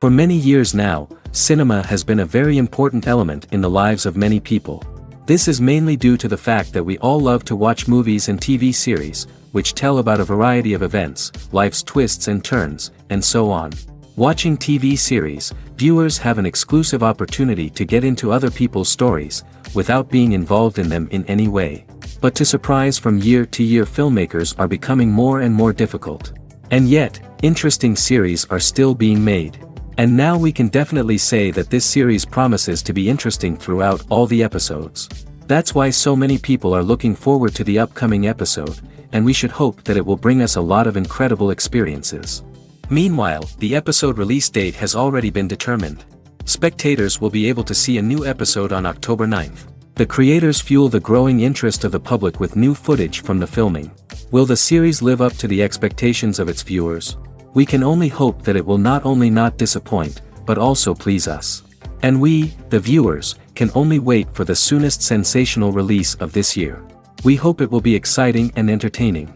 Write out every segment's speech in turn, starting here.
For many years now, cinema has been a very important element in the lives of many people. This is mainly due to the fact that we all love to watch movies and TV series, which tell about a variety of events, life's twists and turns, and so on. Watching TV series, viewers have an exclusive opportunity to get into other people's stories, without being involved in them in any way. But to surprise from year to year, filmmakers are becoming more and more difficult. And yet, interesting series are still being made. And now we can definitely say that this series promises to be interesting throughout all the episodes. That's why so many people are looking forward to the upcoming episode, and we should hope that it will bring us a lot of incredible experiences. Meanwhile, the episode release date has already been determined. Spectators will be able to see a new episode on October 9th. The creators fuel the growing interest of the public with new footage from the filming. Will the series live up to the expectations of its viewers? We can only hope that it will not only not disappoint, but also please us. And we, the viewers, can only wait for the soonest sensational release of this year. We hope it will be exciting and entertaining.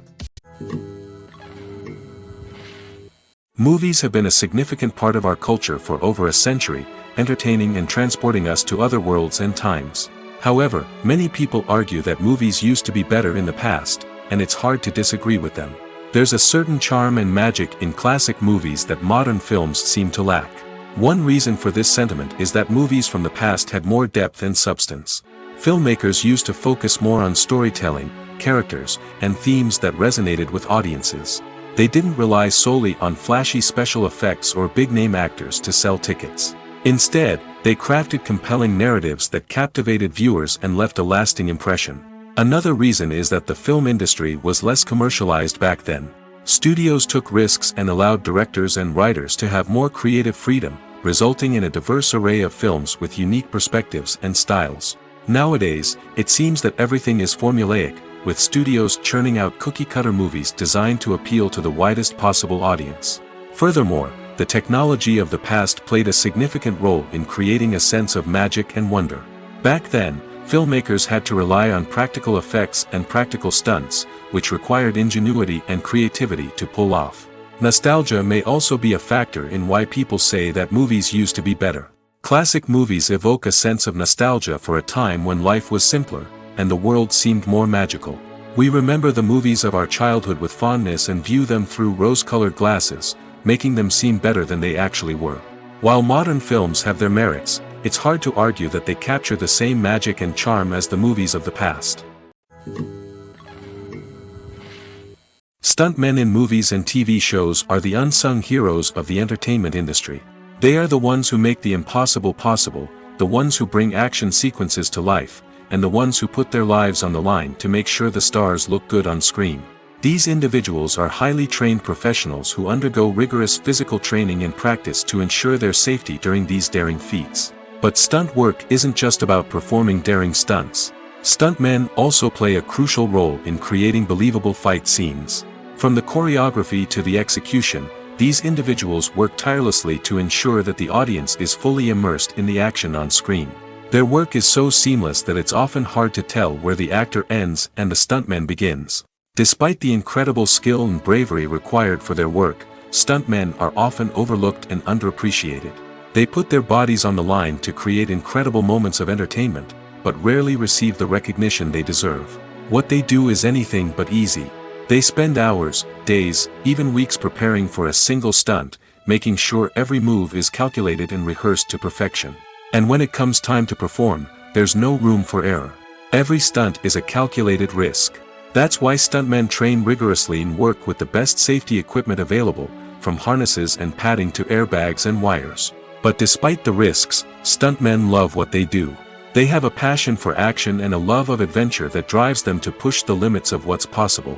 Movies have been a significant part of our culture for over a century, entertaining and transporting us to other worlds and times. However, many people argue that movies used to be better in the past, and it's hard to disagree with them. There's a certain charm and magic in classic movies that modern films seem to lack. One reason for this sentiment is that movies from the past had more depth and substance. Filmmakers used to focus more on storytelling, characters, and themes that resonated with audiences. They didn't rely solely on flashy special effects or big-name actors to sell tickets. Instead, they crafted compelling narratives that captivated viewers and left a lasting impression. Another reason is that the film industry was less commercialized back then. Studios took risks and allowed directors and writers to have more creative freedom, resulting in a diverse array of films with unique perspectives and styles. Nowadays, it seems that everything is formulaic, with studios churning out cookie-cutter movies designed to appeal to the widest possible audience. Furthermore, the technology of the past played a significant role in creating a sense of magic and wonder. Back then, filmmakers had to rely on practical effects and practical stunts, which required ingenuity and creativity to pull off. Nostalgia may also be a factor in why people say that movies used to be better. Classic movies evoke a sense of nostalgia for a time when life was simpler, and the world seemed more magical. We remember the movies of our childhood with fondness and view them through rose-colored glasses, making them seem better than they actually were. While modern films have their merits, it's hard to argue that they capture the same magic and charm as the movies of the past. Stuntmen in movies and TV shows are the unsung heroes of the entertainment industry. They are the ones who make the impossible possible, the ones who bring action sequences to life, and the ones who put their lives on the line to make sure the stars look good on screen. These individuals are highly trained professionals who undergo rigorous physical training and practice to ensure their safety during these daring feats. But stunt work isn't just about performing daring stunts. Stuntmen also play a crucial role in creating believable fight scenes. From the choreography to the execution, these individuals work tirelessly to ensure that the audience is fully immersed in the action on screen. Their work is so seamless that it's often hard to tell where the actor ends and the stuntman begins. Despite the incredible skill and bravery required for their work, stuntmen are often overlooked and underappreciated. They put their bodies on the line to create incredible moments of entertainment, but rarely receive the recognition they deserve. What they do is anything but easy. They spend hours, days, even weeks preparing for a single stunt, making sure every move is calculated and rehearsed to perfection. And when it comes time to perform, there's no room for error. Every stunt is a calculated risk. That's why stuntmen train rigorously and work with the best safety equipment available, from harnesses and padding to airbags and wires. But despite the risks, stuntmen love what they do. They have a passion for action and a love of adventure that drives them to push the limits of what's possible.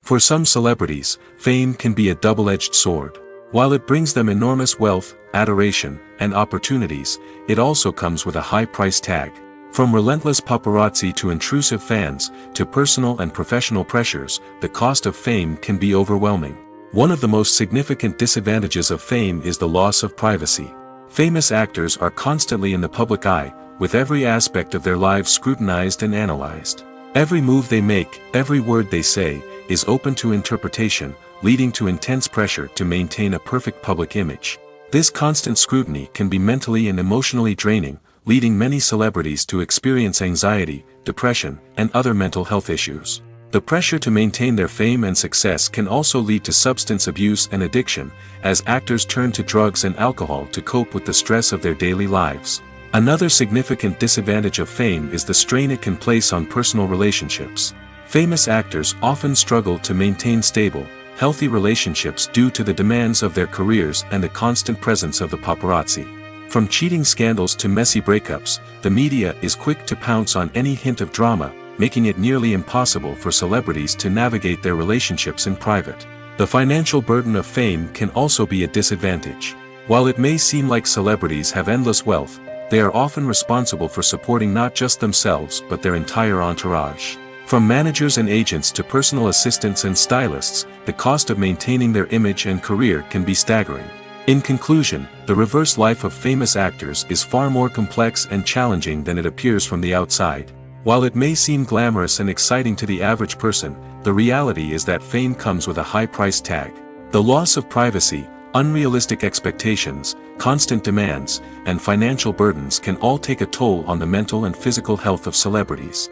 For some celebrities, fame can be a double-edged sword. While it brings them enormous wealth, adoration, and opportunities, it also comes with a high price tag. From relentless paparazzi to intrusive fans, to personal and professional pressures, the cost of fame can be overwhelming. One of the most significant disadvantages of fame is the loss of privacy. Famous actors are constantly in the public eye, with every aspect of their lives scrutinized and analyzed. Every move they make, every word they say, is open to interpretation, leading to intense pressure to maintain a perfect public image. This constant scrutiny can be mentally and emotionally draining, leading many celebrities to experience anxiety, depression, and other mental health issues. The pressure to maintain their fame and success can also lead to substance abuse and addiction, as actors turn to drugs and alcohol to cope with the stress of their daily lives. Another significant disadvantage of fame is the strain it can place on personal relationships. Famous actors often struggle to maintain stable, healthy relationships due to the demands of their careers and the constant presence of the paparazzi. From cheating scandals to messy breakups, the media is quick to pounce on any hint of drama, making it nearly impossible for celebrities to navigate their relationships in private. The financial burden of fame can also be a disadvantage. While it may seem like celebrities have endless wealth, they are often responsible for supporting not just themselves but their entire entourage. From managers and agents to personal assistants and stylists, the cost of maintaining their image and career can be staggering. In conclusion, the reverse life of famous actors is far more complex and challenging than it appears from the outside. While it may seem glamorous and exciting to the average person, the reality is that fame comes with a high price tag. The loss of privacy, unrealistic expectations, constant demands, and financial burdens can all take a toll on the mental and physical health of celebrities.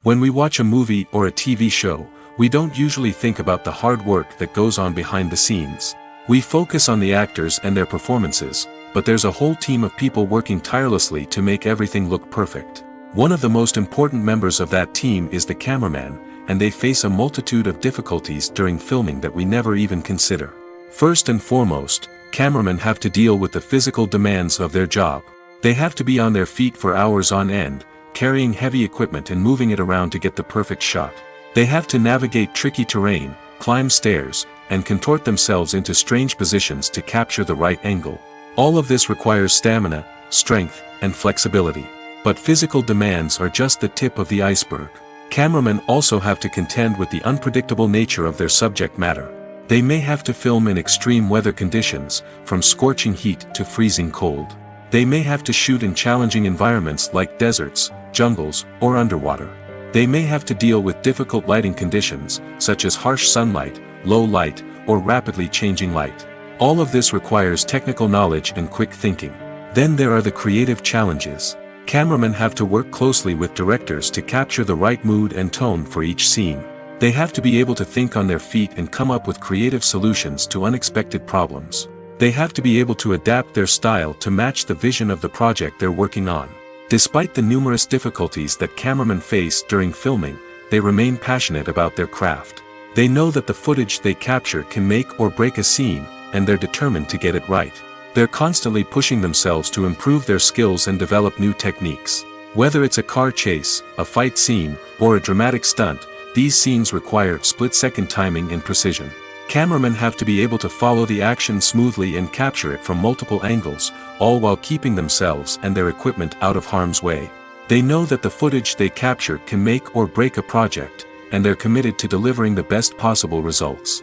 When we watch a movie or a TV show, we don't usually think about the hard work that goes on behind the scenes. We focus on the actors and their performances, but there's a whole team of people working tirelessly to make everything look perfect. One of the most important members of that team is the cameraman, and they face a multitude of difficulties during filming that we never even consider. First and foremost, cameramen have to deal with the physical demands of their job. They have to be on their feet for hours on end, carrying heavy equipment and moving it around to get the perfect shot. They have to navigate tricky terrain, climb stairs, and contort themselves into strange positions to capture the right angle. All of this requires stamina, strength, and flexibility. But physical demands are just the tip of the iceberg. Cameramen also have to contend with the unpredictable nature of their subject matter. They may have to film in extreme weather conditions, from scorching heat to freezing cold. They may have to shoot in challenging environments like deserts, jungles, or underwater. They may have to deal with difficult lighting conditions, such as harsh sunlight, low light, or rapidly changing light. All of this requires technical knowledge and quick thinking. Then there are the creative challenges. Cameramen have to work closely with directors to capture the right mood and tone for each scene. They have to be able to think on their feet and come up with creative solutions to unexpected problems. They have to be able to adapt their style to match the vision of the project they're working on. Despite the numerous difficulties that cameramen face during filming, they remain passionate about their craft. They know that the footage they capture can make or break a scene, and they're determined to get it right. They're constantly pushing themselves to improve their skills and develop new techniques. Whether it's a car chase, a fight scene, or a dramatic stunt, these scenes require split-second timing and precision. Cameramen have to be able to follow the action smoothly and capture it from multiple angles, all while keeping themselves and their equipment out of harm's way. They know that the footage they capture can make or break a project, and they're committed to delivering the best possible results.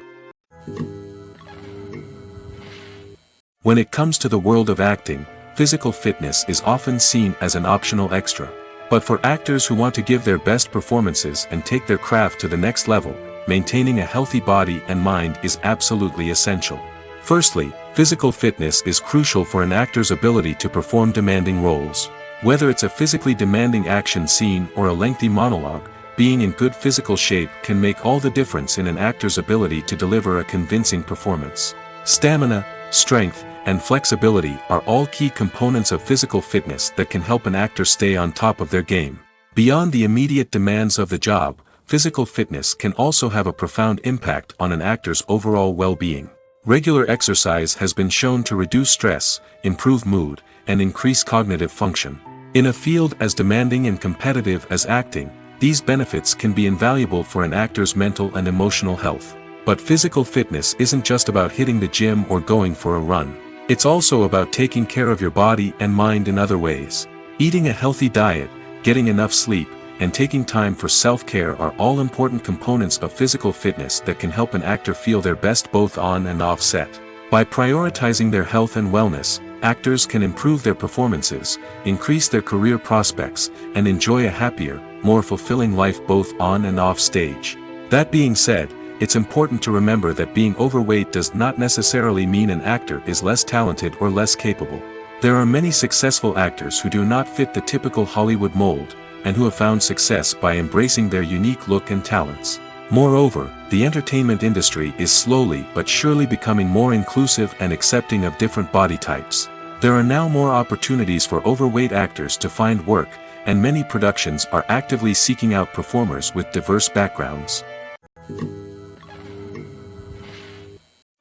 When it comes to the world of acting, physical fitness is often seen as an optional extra. But for actors who want to give their best performances and take their craft to the next level, maintaining a healthy body and mind is absolutely essential. Firstly, physical fitness is crucial for an actor's ability to perform demanding roles. Whether it's a physically demanding action scene or a lengthy monologue, being in good physical shape can make all the difference in an actor's ability to deliver a convincing performance. Stamina, strength, and flexibility are all key components of physical fitness that can help an actor stay on top of their game. Beyond the immediate demands of the job, physical fitness can also have a profound impact on an actor's overall well-being. Regular exercise has been shown to reduce stress, improve mood, and increase cognitive function. In a field as demanding and competitive as acting, these benefits can be invaluable for an actor's mental and emotional health. But physical fitness isn't just about hitting the gym or going for a run. It's also about taking care of your body and mind in other ways. Eating a healthy diet, getting enough sleep, and taking time for self-care are all important components of physical fitness that can help an actor feel their best both on and off set. By prioritizing their health and wellness, actors can improve their performances, increase their career prospects, and enjoy a happier, more fulfilling life both on and off stage. That being said, it's important to remember that being overweight does not necessarily mean an actor is less talented or less capable. There are many successful actors who do not fit the typical Hollywood mold, and who have found success by embracing their unique look and talents. Moreover, the entertainment industry is slowly but surely becoming more inclusive and accepting of different body types. There are now more opportunities for overweight actors to find work, and many productions are actively seeking out performers with diverse backgrounds.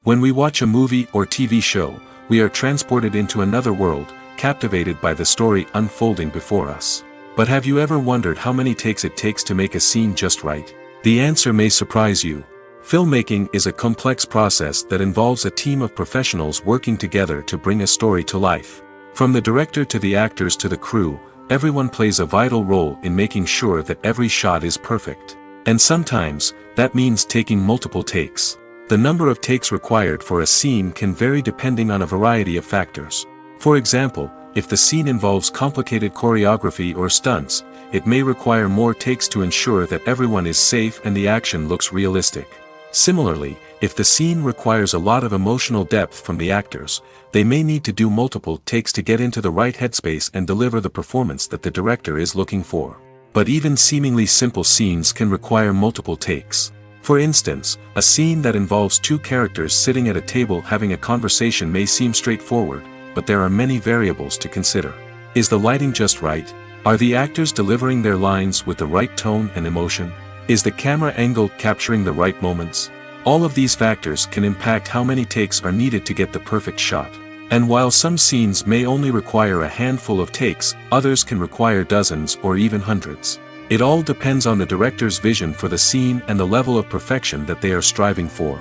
When we watch a movie or TV show, we are transported into another world, captivated by the story unfolding before us. But have you ever wondered how many takes it takes to make a scene just right? The answer may surprise you. Filmmaking is a complex process that involves a team of professionals working together to bring a story to life. From the director to the actors to the crew, everyone plays a vital role in making sure that every shot is perfect. And sometimes, that means taking multiple takes. The number of takes required for a scene can vary depending on a variety of factors. For example, if the scene involves complicated choreography or stunts, it may require more takes to ensure that everyone is safe and the action looks realistic. Similarly, if the scene requires a lot of emotional depth from the actors, they may need to do multiple takes to get into the right headspace and deliver the performance that the director is looking for. But even seemingly simple scenes can require multiple takes. For instance, a scene that involves two characters sitting at a table having a conversation may seem straightforward, but there are many variables to consider. Is the lighting just right? Are the actors delivering their lines with the right tone and emotion? Is the camera angle capturing the right moments? All of these factors can impact how many takes are needed to get the perfect shot. And while some scenes may only require a handful of takes, others can require dozens or even hundreds. It all depends on the director's vision for the scene and the level of perfection that they are striving for.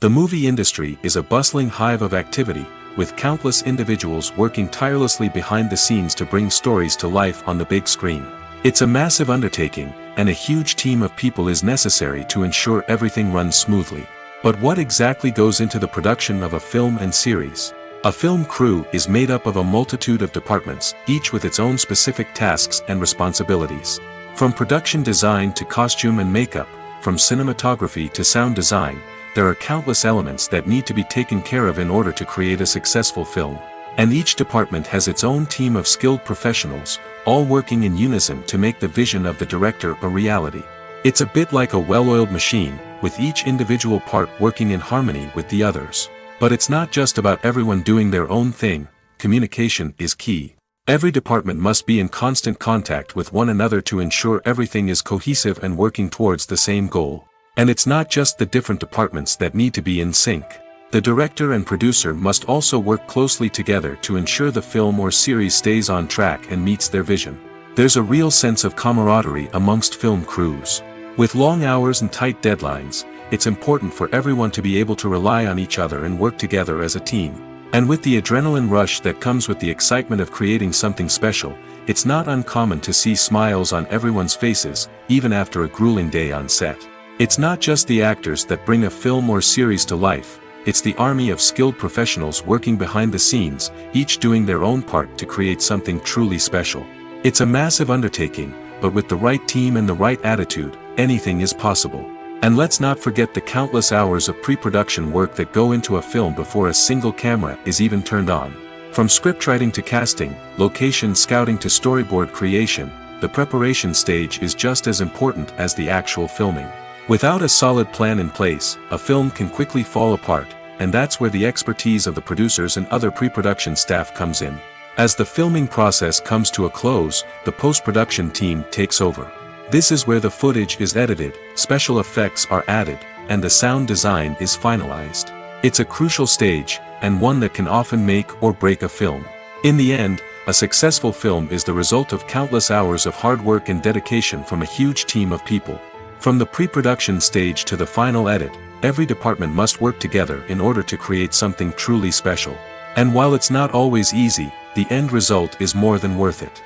The movie industry is a bustling hive of activity, with countless individuals working tirelessly behind the scenes to bring stories to life on the big screen. It's a massive undertaking, and a huge team of people is necessary to ensure everything runs smoothly. But what exactly goes into the production of a film and series? A film crew is made up of a multitude of departments, each with its own specific tasks and responsibilities. From production design to costume and makeup, from cinematography to sound design, there are countless elements that need to be taken care of in order to create a successful film. And each department has its own team of skilled professionals, all working in unison to make the vision of the director a reality. It's a bit like a well-oiled machine, with each individual part working in harmony with the others. But it's not just about everyone doing their own thing. Communication is key. Every department must be in constant contact with one another to ensure everything is cohesive and working towards the same goal. And it's not just the different departments that need to be in sync. The director and producer must also work closely together to ensure the film or series stays on track and meets their vision. There's a real sense of camaraderie amongst film crews. With long hours and tight deadlines, it's important for everyone to be able to rely on each other and work together as a team. And with the adrenaline rush that comes with the excitement of creating something special, it's not uncommon to see smiles on everyone's faces, even after a grueling day on set. It's not just the actors that bring a film or series to life, it's the army of skilled professionals working behind the scenes, each doing their own part to create something truly special. It's a massive undertaking, but with the right team and the right attitude, anything is possible. And let's not forget the countless hours of pre-production work that go into a film before a single camera is even turned on. From scriptwriting to casting, location scouting to storyboard creation, the preparation stage is just as important as the actual filming. Without a solid plan in place, a film can quickly fall apart, and that's where the expertise of the producers and other pre-production staff comes in. As the filming process comes to a close, the post-production team takes over. This is where the footage is edited, special effects are added, and the sound design is finalized. It's a crucial stage, and one that can often make or break a film. In the end, a successful film is the result of countless hours of hard work and dedication from a huge team of people. From the pre-production stage to the final edit, every department must work together in order to create something truly special. And while it's not always easy, the end result is more than worth it.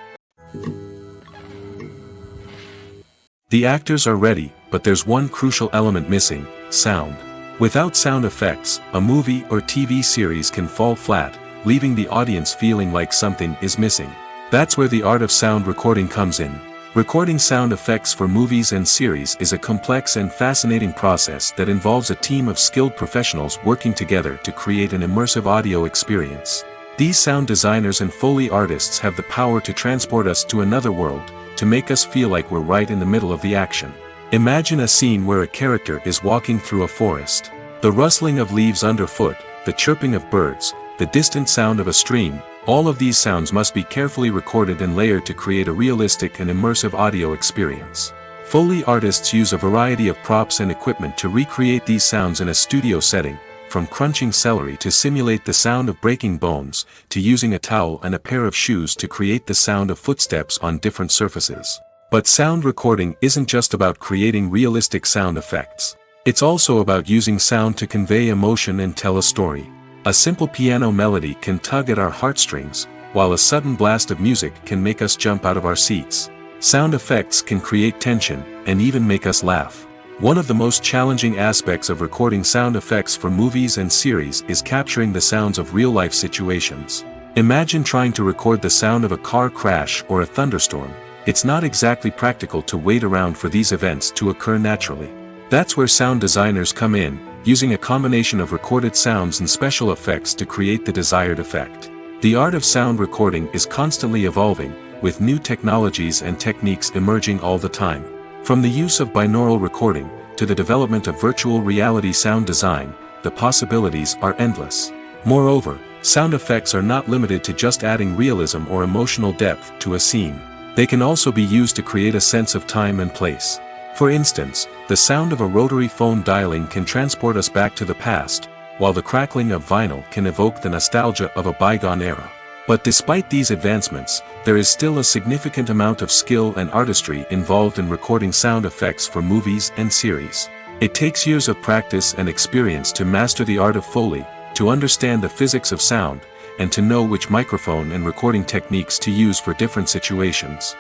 The actors are ready, but there's one crucial element missing: sound. Without sound effects, a movie or TV series can fall flat, leaving the audience feeling like something is missing. That's where the art of sound recording comes in. Recording sound effects for movies and series is a complex and fascinating process that involves a team of skilled professionals working together to create an immersive audio experience. These sound designers and Foley artists have the power to transport us to another world, to make us feel like we're right in the middle of the action. Imagine a scene where a character is walking through a forest. The rustling of leaves underfoot, the chirping of birds, the distant sound of a stream, all of these sounds must be carefully recorded and layered to create a realistic and immersive audio experience. Foley artists use a variety of props and equipment to recreate these sounds in a studio setting, from crunching celery to simulate the sound of breaking bones, to using a towel and a pair of shoes to create the sound of footsteps on different surfaces. But sound recording isn't just about creating realistic sound effects. It's also about using sound to convey emotion and tell a story. A simple piano melody can tug at our heartstrings, while a sudden blast of music can make us jump out of our seats. Sound effects can create tension, and even make us laugh. One of the most challenging aspects of recording sound effects for movies and series is capturing the sounds of real-life situations. Imagine trying to record the sound of a car crash or a thunderstorm. It's not exactly practical to wait around for these events to occur naturally. That's where sound designers come in, using a combination of recorded sounds and special effects to create the desired effect. The art of sound recording is constantly evolving, with new technologies and techniques emerging all the time. From the use of binaural recording, to the development of virtual reality sound design, the possibilities are endless. Moreover, sound effects are not limited to just adding realism or emotional depth to a scene. They can also be used to create a sense of time and place. For instance, the sound of a rotary phone dialing can transport us back to the past, while the crackling of vinyl can evoke the nostalgia of a bygone era. But despite these advancements, there is still a significant amount of skill and artistry involved in recording sound effects for movies and series. It takes years of practice and experience to master the art of Foley, to understand the physics of sound, and to know which microphone and recording techniques to use for different situations.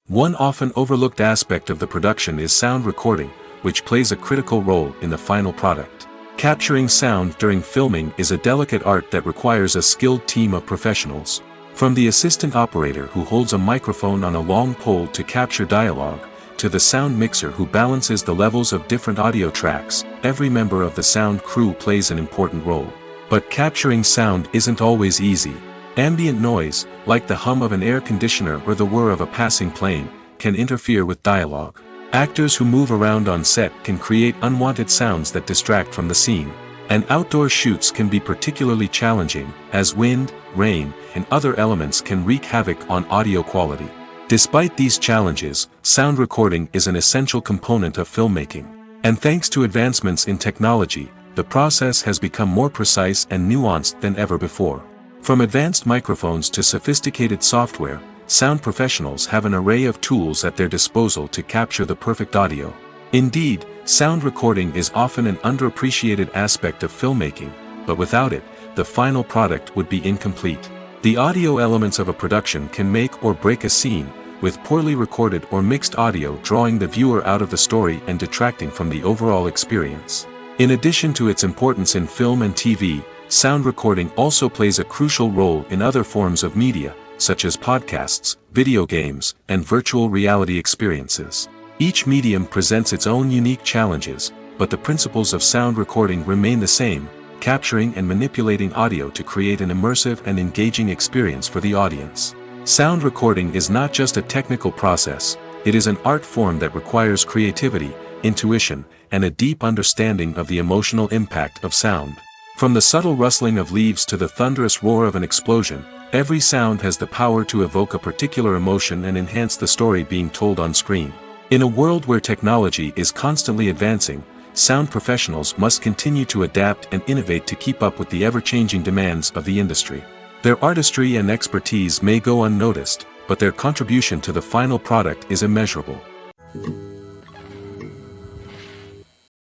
One often overlooked aspect of the production is sound recording, which plays a critical role in the final product. Capturing sound during filming is a delicate art that requires a skilled team of professionals. From the assistant operator who holds a microphone on a long pole to capture dialogue, to the sound mixer who balances the levels of different audio tracks, every member of the sound crew plays an important role. But capturing sound isn't always easy. Ambient noise, like the hum of an air conditioner or the whir of a passing plane, can interfere with dialogue. Actors who move around on set can create unwanted sounds that distract from the scene. And outdoor shoots can be particularly challenging, as wind, rain, and other elements can wreak havoc on audio quality. Despite these challenges, sound recording is an essential component of filmmaking. And thanks to advancements in technology, the process has become more precise and nuanced than ever before. From advanced microphones to sophisticated software, sound professionals have an array of tools at their disposal to capture the perfect audio. Indeed, sound recording is often an underappreciated aspect of filmmaking, but without it, the final product would be incomplete. The audio elements of a production can make or break a scene, with poorly recorded or mixed audio drawing the viewer out of the story and detracting from the overall experience. In addition to its importance in film and TV, sound recording also plays a crucial role in other forms of media, such as podcasts, video games, and virtual reality experiences. Each medium presents its own unique challenges, but the principles of sound recording remain the same, capturing and manipulating audio to create an immersive and engaging experience for the audience. Sound recording is not just a technical process, it is an art form that requires creativity, intuition, and a deep understanding of the emotional impact of sound. From the subtle rustling of leaves to the thunderous roar of an explosion, every sound has the power to evoke a particular emotion and enhance the story being told on screen. In a world where technology is constantly advancing, sound professionals must continue to adapt and innovate to keep up with the ever-changing demands of the industry. Their artistry and expertise may go unnoticed, but their contribution to the final product is immeasurable.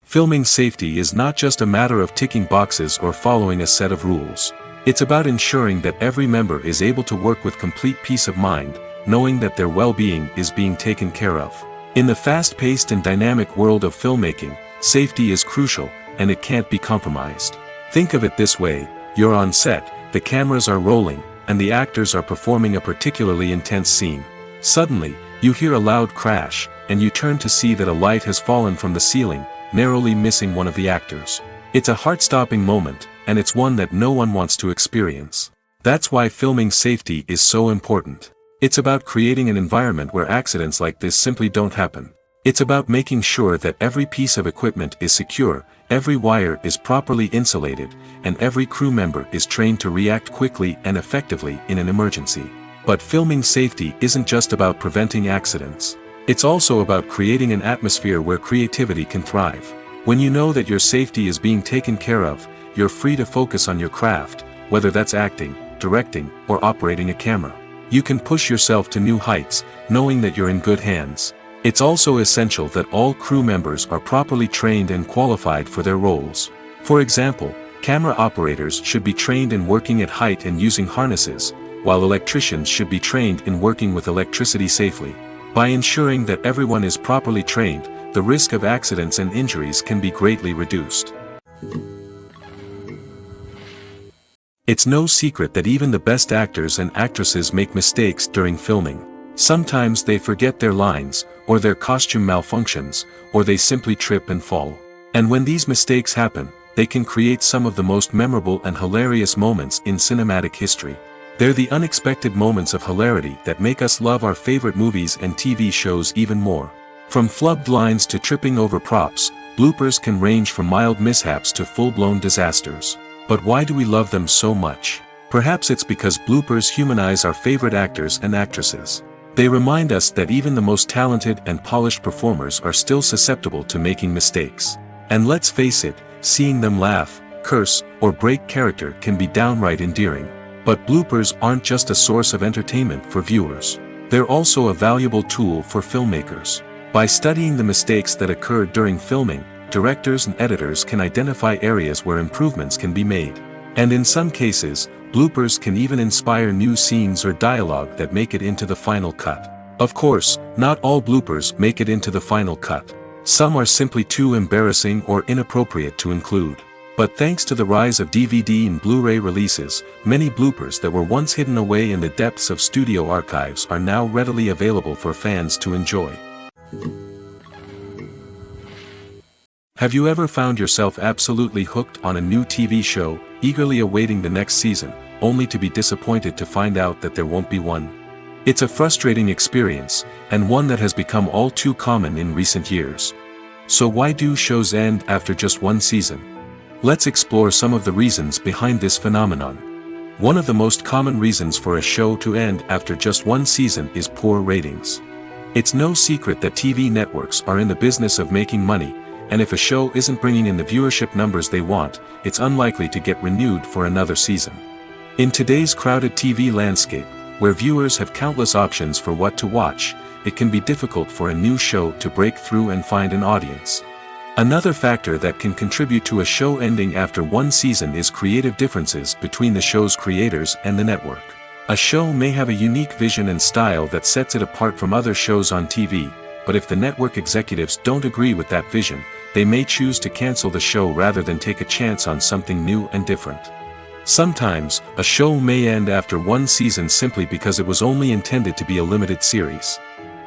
Filming safety is not just a matter of ticking boxes or following a set of rules. It's about ensuring that every member is able to work with complete peace of mind, knowing that their well-being is being taken care of. In the fast-paced and dynamic world of filmmaking, safety is crucial, and it can't be compromised. Think of it this way: you're on set, the cameras are rolling, and the actors are performing a particularly intense scene. Suddenly, you hear a loud crash, and you turn to see that a light has fallen from the ceiling, narrowly missing one of the actors. It's a heart-stopping moment, and it's one that no one wants to experience. That's why filming safety is so important. It's about creating an environment where accidents like this simply don't happen. It's about making sure that every piece of equipment is secure, every wire is properly insulated, and every crew member is trained to react quickly and effectively in an emergency. But filming safety isn't just about preventing accidents. It's also about creating an atmosphere where creativity can thrive. When you know that your safety is being taken care of, you're free to focus on your craft, whether that's acting, directing, or operating a camera. You can push yourself to new heights, knowing that you're in good hands. It's also essential that all crew members are properly trained and qualified for their roles. For example, camera operators should be trained in working at height and using harnesses, while electricians should be trained in working with electricity safely. By ensuring that everyone is properly trained, the risk of accidents and injuries can be greatly reduced. It's no secret that even the best actors and actresses make mistakes during filming. Sometimes they forget their lines, or their costume malfunctions, or they simply trip and fall. And when these mistakes happen, they can create some of the most memorable and hilarious moments in cinematic history. They're the unexpected moments of hilarity that make us love our favorite movies and TV shows even more. From flubbed lines to tripping over props, bloopers can range from mild mishaps to full-blown disasters. But why do we love them so much? Perhaps it's because bloopers humanize our favorite actors and actresses. They remind us that even the most talented and polished performers are still susceptible to making mistakes. And let's face it, seeing them laugh, curse, or break character can be downright endearing. But bloopers aren't just a source of entertainment for viewers. They're also a valuable tool for filmmakers. By studying the mistakes that occur during filming, directors and editors can identify areas where improvements can be made. And in some cases, bloopers can even inspire new scenes or dialogue that make it into the final cut. Of course, not all bloopers make it into the final cut. Some are simply too embarrassing or inappropriate to include. But thanks to the rise of DVD and Blu-ray releases, many bloopers that were once hidden away in the depths of studio archives are now readily available for fans to enjoy. Have you ever found yourself absolutely hooked on a new TV show, eagerly awaiting the next season, only to be disappointed to find out that there won't be one? It's a frustrating experience, and one that has become all too common in recent years. So why do shows end after just one season? Let's explore some of the reasons behind this phenomenon. One of the most common reasons for a show to end after just one season is poor ratings. It's no secret that TV networks are in the business of making money, and if a show isn't bringing in the viewership numbers they want, it's unlikely to get renewed for another season. In today's crowded TV landscape, where viewers have countless options for what to watch, it can be difficult for a new show to break through and find an audience. Another factor that can contribute to a show ending after one season is creative differences between the show's creators and the network. A show may have a unique vision and style that sets it apart from other shows on TV, but if the network executives don't agree with that vision, they may choose to cancel the show rather than take a chance on something new and different. Sometimes, a show may end after one season simply because it was only intended to be a limited series.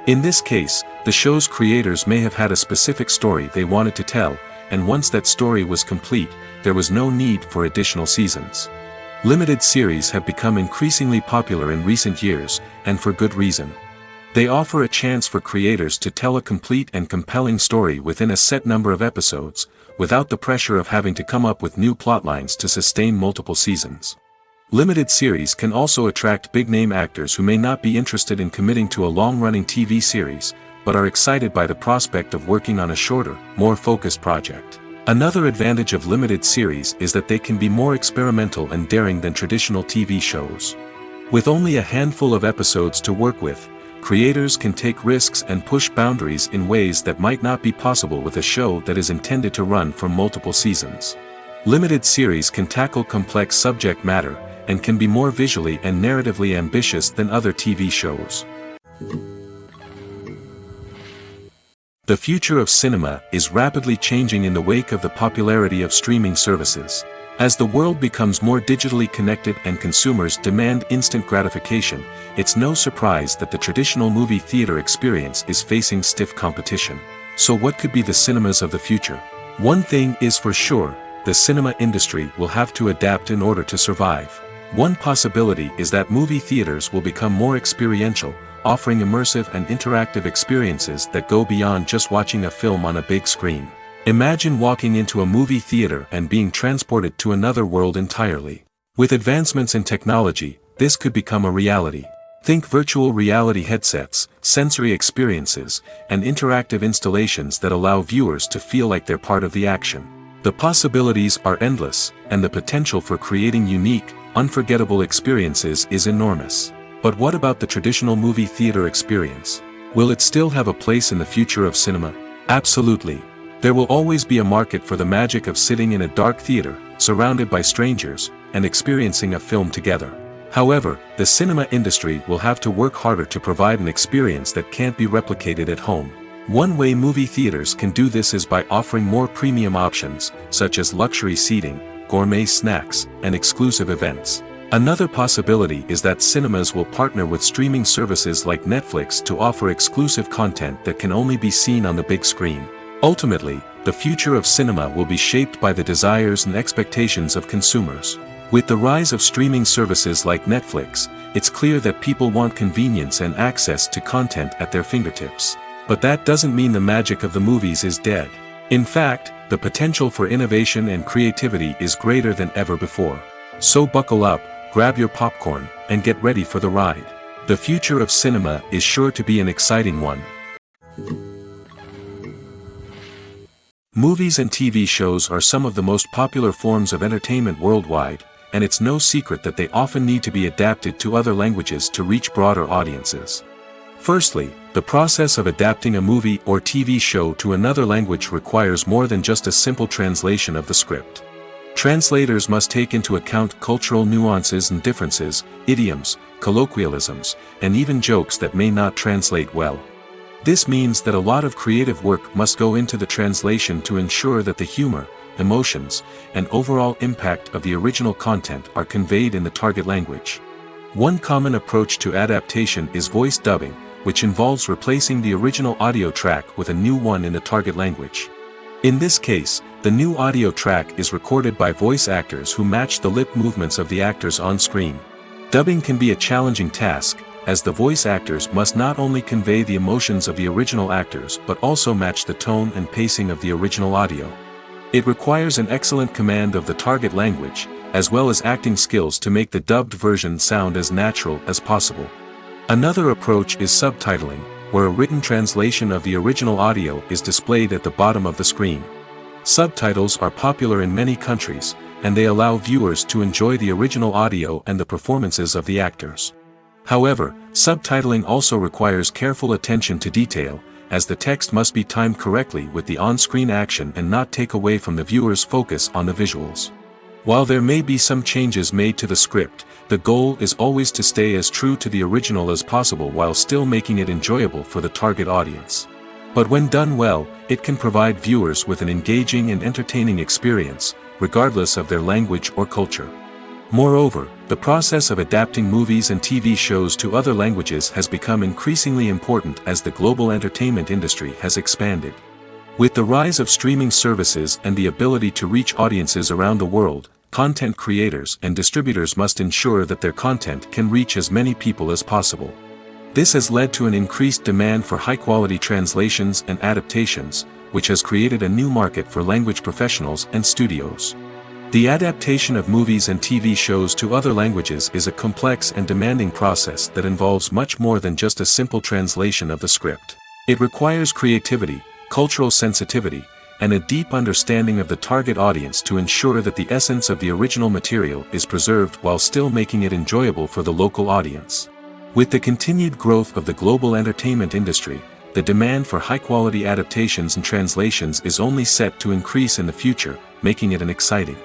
In this case, the show's creators may have had a specific story they wanted to tell, and once that story was complete, there was no need for additional seasons. Limited series have become increasingly popular in recent years, and for good reason. They offer a chance for creators to tell a complete and compelling story within a set number of episodes, without the pressure of having to come up with new plotlines to sustain multiple seasons. Limited series can also attract big-name actors who may not be interested in committing to a long-running TV series, but are excited by the prospect of working on a shorter, more focused project. Another advantage of limited series is that they can be more experimental and daring than traditional TV shows. With only a handful of episodes to work with, creators can take risks and push boundaries in ways that might not be possible with a show that is intended to run for multiple seasons. Limited series can tackle complex subject matter, and can be more visually and narratively ambitious than other TV shows. The future of cinema is rapidly changing in the wake of the popularity of streaming services. As the world becomes more digitally connected and consumers demand instant gratification, it's no surprise that the traditional movie theater experience is facing stiff competition. So what could be the cinemas of the future? One thing is for sure, the cinema industry will have to adapt in order to survive. One possibility is that movie theaters will become more experiential, offering immersive and interactive experiences that go beyond just watching a film on a big screen. Imagine walking into a movie theater and being transported to another world entirely. With advancements in technology, this could become a reality. Think virtual reality headsets, sensory experiences, and interactive installations that allow viewers to feel like they're part of the action. The possibilities are endless, and the potential for creating unique, unforgettable experiences is enormous. But what about the traditional movie theater experience? Will it still have a place in the future of cinema? Absolutely. There will always be a market for the magic of sitting in a dark theater, surrounded by strangers, and experiencing a film together. However, the cinema industry will have to work harder to provide an experience that can't be replicated at home. One way movie theaters can do this is by offering more premium options, such as luxury seating, gourmet snacks, and exclusive events. Another possibility is that cinemas will partner with streaming services like Netflix to offer exclusive content that can only be seen on the big screen. Ultimately, the future of cinema will be shaped by the desires and expectations of consumers. With the rise of streaming services like Netflix, it's clear that people want convenience and access to content at their fingertips. But that doesn't mean the magic of the movies is dead. In fact, the potential for innovation and creativity is greater than ever before. So buckle up, grab your popcorn, and get ready for the ride. The future of cinema is sure to be an exciting one. Movies and TV shows are some of the most popular forms of entertainment worldwide, and it's no secret that they often need to be adapted to other languages to reach broader audiences. Firstly, the process of adapting a movie or TV show to another language requires more than just a simple translation of the script. Translators must take into account cultural nuances and differences, idioms, colloquialisms, and even jokes that may not translate well. This means that a lot of creative work must go into the translation to ensure that the humor, emotions, and overall impact of the original content are conveyed in the target language. One common approach to adaptation is voice dubbing, which involves replacing the original audio track with a new one in the target language. In this case, the new audio track is recorded by voice actors who match the lip movements of the actors on screen. Dubbing can be a challenging task, as the voice actors must not only convey the emotions of the original actors but also match the tone and pacing of the original audio. It requires an excellent command of the target language, as well as acting skills to make the dubbed version sound as natural as possible. Another approach is subtitling, where a written translation of the original audio is displayed at the bottom of the screen. Subtitles are popular in many countries, and they allow viewers to enjoy the original audio and the performances of the actors. However, subtitling also requires careful attention to detail, as the text must be timed correctly with the on-screen action and not take away from the viewer's focus on the visuals. While there may be some changes made to the script, the goal is always to stay as true to the original as possible while still making it enjoyable for the target audience. But when done well, it can provide viewers with an engaging and entertaining experience, regardless of their language or culture. Moreover, the process of adapting movies and TV shows to other languages has become increasingly important as the global entertainment industry has expanded. With the rise of streaming services and the ability to reach audiences around the world, content creators and distributors must ensure that their content can reach as many people as possible. This has led to an increased demand for high-quality translations and adaptations, which has created a new market for language professionals and studios. The adaptation of movies and TV shows to other languages is a complex and demanding process that involves much more than just a simple translation of the script. It requires creativity, cultural sensitivity, and a deep understanding of the target audience to ensure that the essence of the original material is preserved while still making it enjoyable for the local audience. With the continued growth of the global entertainment industry, the demand for high-quality adaptations and translations is only set to increase in the future, making it an exciting.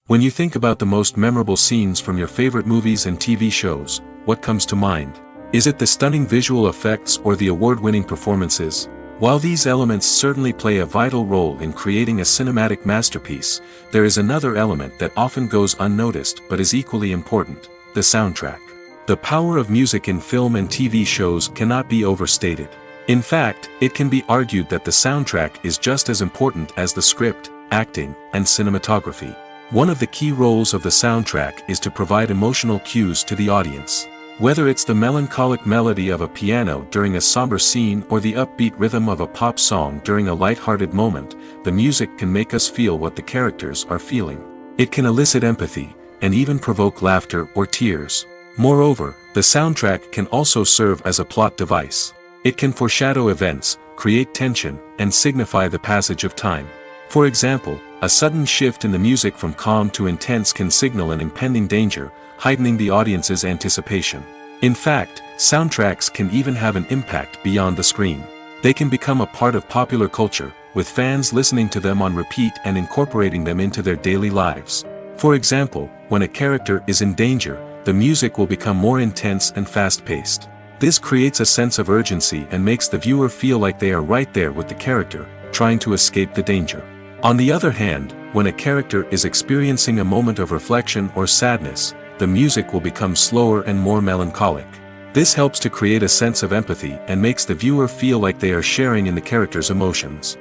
When you think about the most memorable scenes from your favorite movies and TV shows, what comes to mind? Is it the stunning visual effects or the award-winning performances? While these elements certainly play a vital role in creating a cinematic masterpiece, there is another element that often goes unnoticed but is equally important: the soundtrack. The power of music in film and TV shows cannot be overstated. In fact, it can be argued that the soundtrack is just as important as the script, acting, and cinematography. One of the key roles of the soundtrack is to provide emotional cues to the audience. Whether it's the melancholic melody of a piano during a somber scene or the upbeat rhythm of a pop song during a light-hearted moment, the music can make us feel what the characters are feeling. It can elicit empathy, and even provoke laughter or tears. Moreover, the soundtrack can also serve as a plot device. It can foreshadow events, create tension, and signify the passage of time. For example, a sudden shift in the music from calm to intense can signal an impending danger, heightening the audience's anticipation. In fact, soundtracks can even have an impact beyond the screen. They can become a part of popular culture, with fans listening to them on repeat and incorporating them into their daily lives. For example, when a character is in danger, the music will become more intense and fast-paced. This creates a sense of urgency and makes the viewer feel like they are right there with the character, trying to escape the danger. On the other hand, when a character is experiencing a moment of reflection or sadness, the music will become slower and more melancholic. This helps to create a sense of empathy and makes the viewer feel like they are sharing in the character's emotions.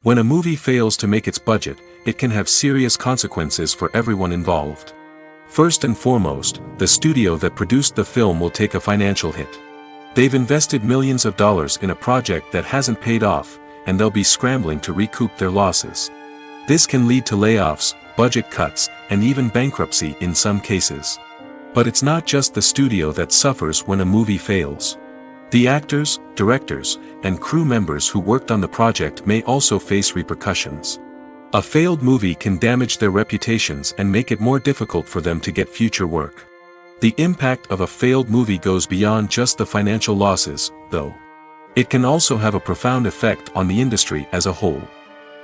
When a movie fails to make its budget, it can have serious consequences for everyone involved. First and foremost, the studio that produced the film will take a financial hit. They've invested millions of dollars in a project that hasn't paid off, and they'll be scrambling to recoup their losses. This can lead to layoffs, budget cuts, and even bankruptcy in some cases. But it's not just the studio that suffers when a movie fails. The actors, directors, and crew members who worked on the project may also face repercussions. A failed movie can damage their reputations and make it more difficult for them to get future work. The impact of a failed movie goes beyond just the financial losses, though. It can also have a profound effect on the industry as a whole.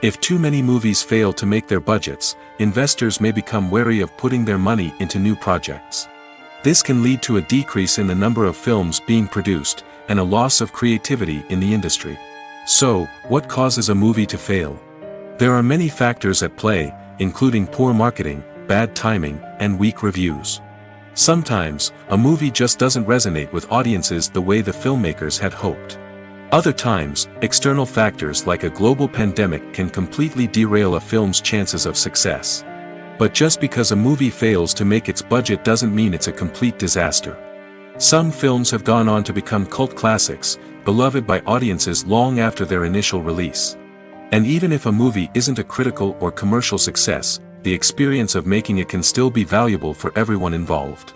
If too many movies fail to make their budgets, investors may become wary of putting their money into new projects. This can lead to a decrease in the number of films being produced, and a loss of creativity in the industry. So, what causes a movie to fail? There are many factors at play, including poor marketing, bad timing, and weak reviews. Sometimes, a movie just doesn't resonate with audiences the way the filmmakers had hoped. Other times, external factors like a global pandemic can completely derail a film's chances of success. But just because a movie fails to make its budget doesn't mean it's a complete disaster. Some films have gone on to become cult classics, beloved by audiences long after their initial release. And even if a movie isn't a critical or commercial success, the experience of making it can still be valuable for everyone involved.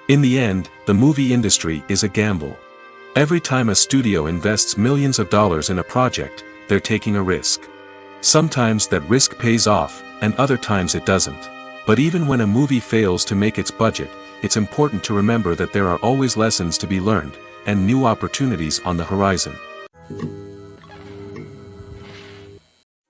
In the end, the movie industry is a gamble. Every time a studio invests millions of dollars in a project, they're taking a risk. Sometimes that risk pays off, and other times it doesn't. But even when a movie fails to make its budget, it's important to remember that there are always lessons to be learned, and new opportunities on the horizon.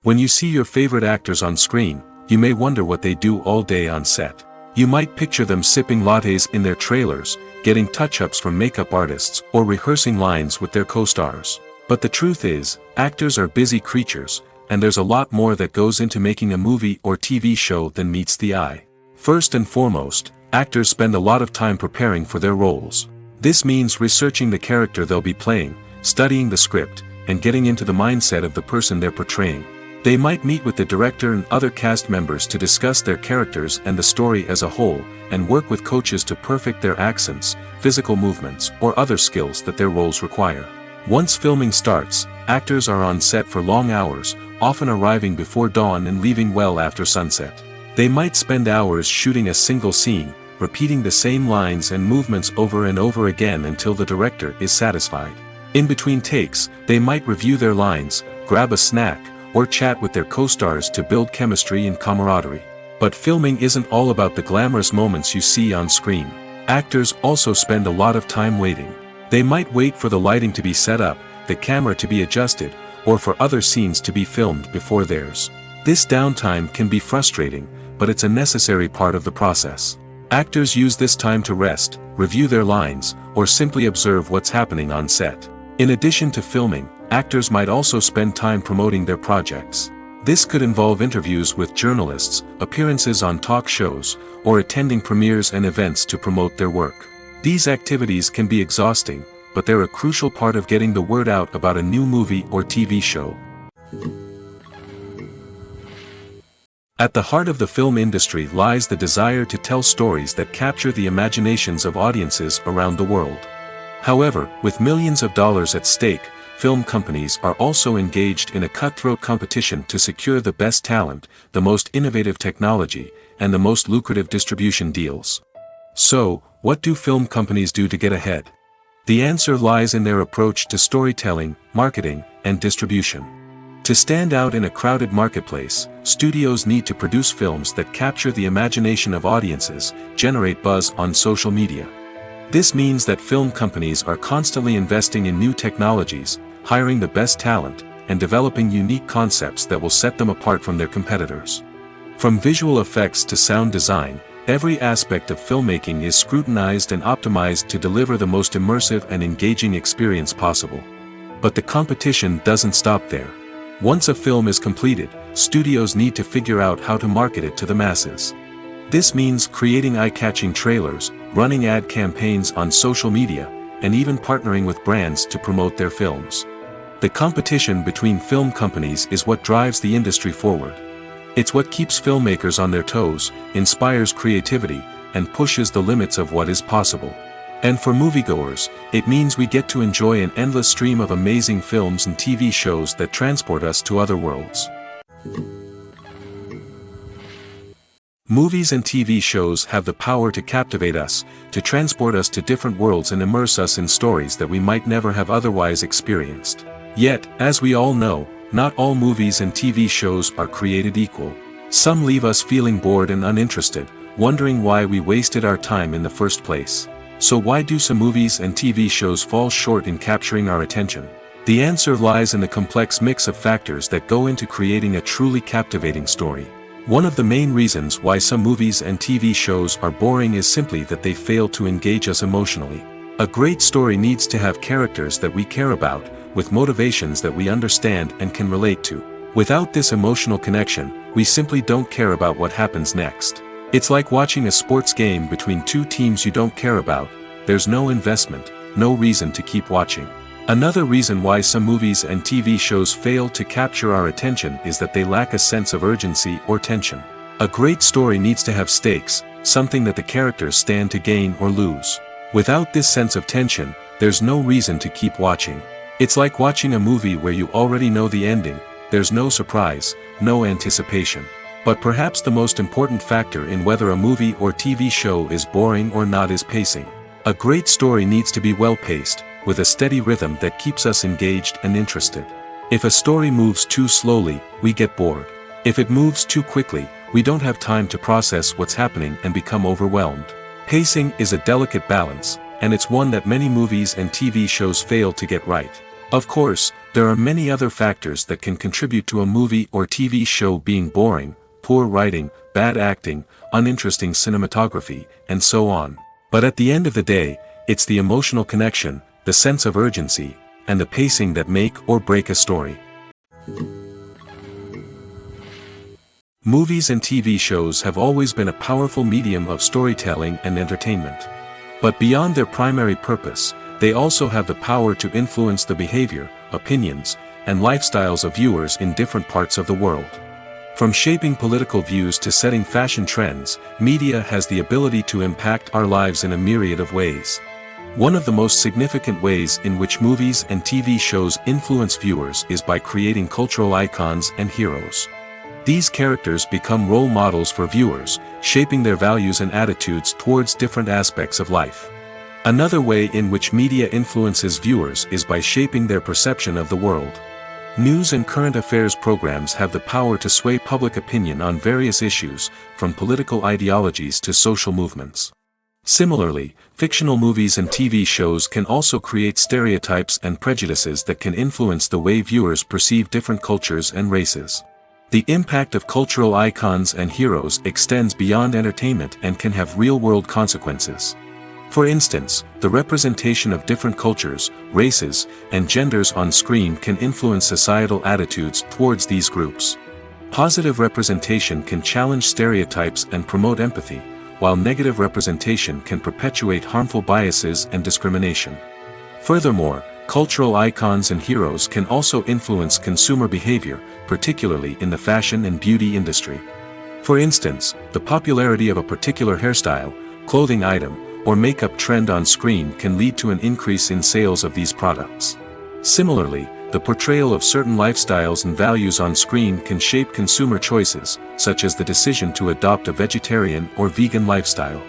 When you see your favorite actors on screen, you may wonder what they do all day on set. You might picture them sipping lattes in their trailers, getting touch-ups from makeup artists, or rehearsing lines with their co-stars. But the truth is, actors are busy creatures, and there's a lot more that goes into making a movie or TV show than meets the eye. First and foremost, actors spend a lot of time preparing for their roles. This means researching the character they'll be playing, studying the script, and getting into the mindset of the person they're portraying. They might meet with the director and other cast members to discuss their characters and the story as a whole, and work with coaches to perfect their accents, physical movements, or other skills that their roles require. Once filming starts, actors are on set for long hours, often arriving before dawn and leaving well after sunset. They might spend hours shooting a single scene, repeating the same lines and movements over and over again until the director is satisfied. In between takes, they might review their lines, grab a snack, or chat with their co-stars to build chemistry and camaraderie. But filming isn't all about the glamorous moments you see on screen. Actors also spend a lot of time waiting. They might wait for the lighting to be set up, the camera to be adjusted, or for other scenes to be filmed before theirs. This downtime can be frustrating, but it's a necessary part of the process. Actors use this time to rest, review their lines, or simply observe what's happening on set. In addition to filming, actors might also spend time promoting their projects. This could involve interviews with journalists, appearances on talk shows, or attending premieres and events to promote their work. These activities can be exhausting, but they're a crucial part of getting the word out about a new movie or TV show. At the heart of the film industry lies the desire to tell stories that capture the imaginations of audiences around the world. However, with millions of dollars at stake, film companies are also engaged in a cutthroat competition to secure the best talent, the most innovative technology, and the most lucrative distribution deals. So, what do film companies do to get ahead? The answer lies in their approach to storytelling, marketing, and distribution. To stand out in a crowded marketplace, studios need to produce films that capture the imagination of audiences, generate buzz on social media. This means that film companies are constantly investing in new technologies, hiring the best talent, and developing unique concepts that will set them apart from their competitors. From visual effects to sound design, every aspect of filmmaking is scrutinized and optimized to deliver the most immersive and engaging experience possible. But the competition doesn't stop there. Once a film is completed, studios need to figure out how to market it to the masses. This means creating eye-catching trailers, running ad campaigns on social media, and even partnering with brands to promote their films. The competition between film companies is what drives the industry forward. It's what keeps filmmakers on their toes, inspires creativity, and pushes the limits of what is possible. And for moviegoers, it means we get to enjoy an endless stream of amazing films and TV shows that transport us to other worlds. Movies and TV shows have the power to captivate us, to transport us to different worlds and immerse us in stories that we might never have otherwise experienced. Yet, as we all know, not all movies and TV shows are created equal. Some leave us feeling bored and uninterested, wondering why we wasted our time in the first place. So why do some movies and TV shows fall short in capturing our attention? The answer lies in the complex mix of factors that go into creating a truly captivating story. One of the main reasons why some movies and TV shows are boring is simply that they fail to engage us emotionally. A great story needs to have characters that we care about, with motivations that we understand and can relate to. Without this emotional connection, we simply don't care about what happens next. It's like watching a sports game between two teams you don't care about. There's no investment, no reason to keep watching. Another reason why some movies and TV shows fail to capture our attention is that they lack a sense of urgency or tension. A great story needs to have stakes, something that the characters stand to gain or lose. Without this sense of tension, there's no reason to keep watching. It's like watching a movie where you already know the ending. There's no surprise, no anticipation. But perhaps the most important factor in whether a movie or TV show is boring or not is pacing. A great story needs to be well-paced, with a steady rhythm that keeps us engaged and interested. If a story moves too slowly, we get bored. If it moves too quickly, we don't have time to process what's happening and become overwhelmed. Pacing is a delicate balance, and it's one that many movies and TV shows fail to get right. Of course, there are many other factors that can contribute to a movie or TV show being boring: poor writing, bad acting, uninteresting cinematography, and so on. But at the end of the day, it's the emotional connection, the sense of urgency, and the pacing that make or break a story. Movies and TV shows have always been a powerful medium of storytelling and entertainment. But beyond their primary purpose, they also have the power to influence the behavior, opinions, and lifestyles of viewers in different parts of the world. From shaping political views to setting fashion trends, media has the ability to impact our lives in a myriad of ways. One of the most significant ways in which movies and TV shows influence viewers is by creating cultural icons and heroes. These characters become role models for viewers, shaping their values and attitudes towards different aspects of life. Another way in which media influences viewers is by shaping their perception of the world. News and current affairs programs have the power to sway public opinion on various issues, from political ideologies to social movements. Similarly, fictional movies and TV shows can also create stereotypes and prejudices that can influence the way viewers perceive different cultures and races. The impact of cultural icons and heroes extends beyond entertainment and can have real-world consequences. For instance, the representation of different cultures, races, and genders on screen can influence societal attitudes towards these groups. Positive representation can challenge stereotypes and promote empathy, while negative representation can perpetuate harmful biases and discrimination. Furthermore, cultural icons and heroes can also influence consumer behavior, particularly in the fashion and beauty industry. For instance, the popularity of a particular hairstyle, clothing item, or makeup trend on screen can lead to an increase in sales of these products. Similarly, the portrayal of certain lifestyles and values on screen can shape consumer choices, such as the decision to adopt a vegetarian or vegan lifestyle.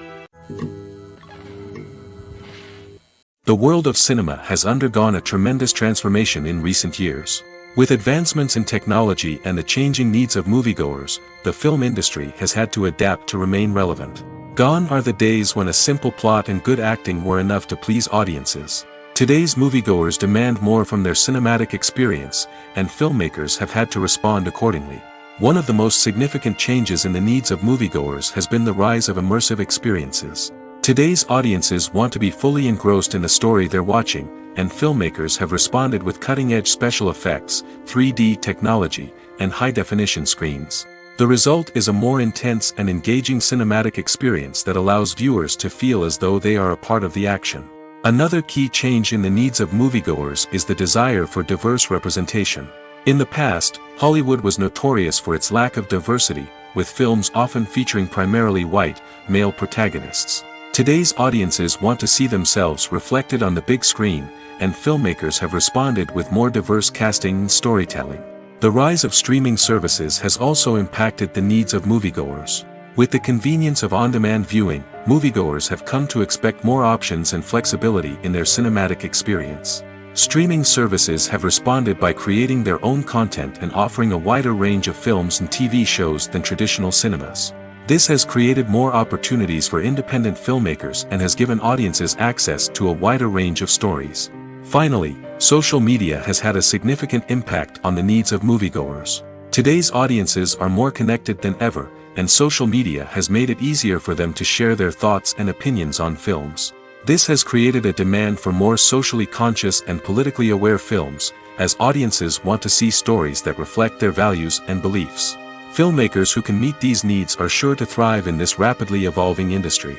The world of cinema has undergone a tremendous transformation in recent years. With advancements in technology and the changing needs of moviegoers, the film industry has had to adapt to remain relevant. Gone are the days when a simple plot and good acting were enough to please audiences. Today's moviegoers demand more from their cinematic experience, and filmmakers have had to respond accordingly. One of the most significant changes in the needs of moviegoers has been the rise of immersive experiences. Today's audiences want to be fully engrossed in the story they're watching, and filmmakers have responded with cutting-edge special effects, 3D technology, and high-definition screens. The result is a more intense and engaging cinematic experience that allows viewers to feel as though they are a part of the action. Another key change in the needs of moviegoers is the desire for diverse representation. In the past, Hollywood was notorious for its lack of diversity, with films often featuring primarily white, male protagonists. Today's audiences want to see themselves reflected on the big screen, and filmmakers have responded with more diverse casting and storytelling. The rise of streaming services has also impacted the needs of moviegoers. With the convenience of on-demand viewing, moviegoers have come to expect more options and flexibility in their cinematic experience. Streaming services have responded by creating their own content and offering a wider range of films and TV shows than traditional cinemas. This has created more opportunities for independent filmmakers and has given audiences access to a wider range of stories. Finally, social media has had a significant impact on the needs of moviegoers. Today's audiences are more connected than ever, and social media has made it easier for them to share their thoughts and opinions on films. This has created a demand for more socially conscious and politically aware films, as audiences want to see stories that reflect their values and beliefs. Filmmakers who can meet these needs are sure to thrive in this rapidly evolving industry.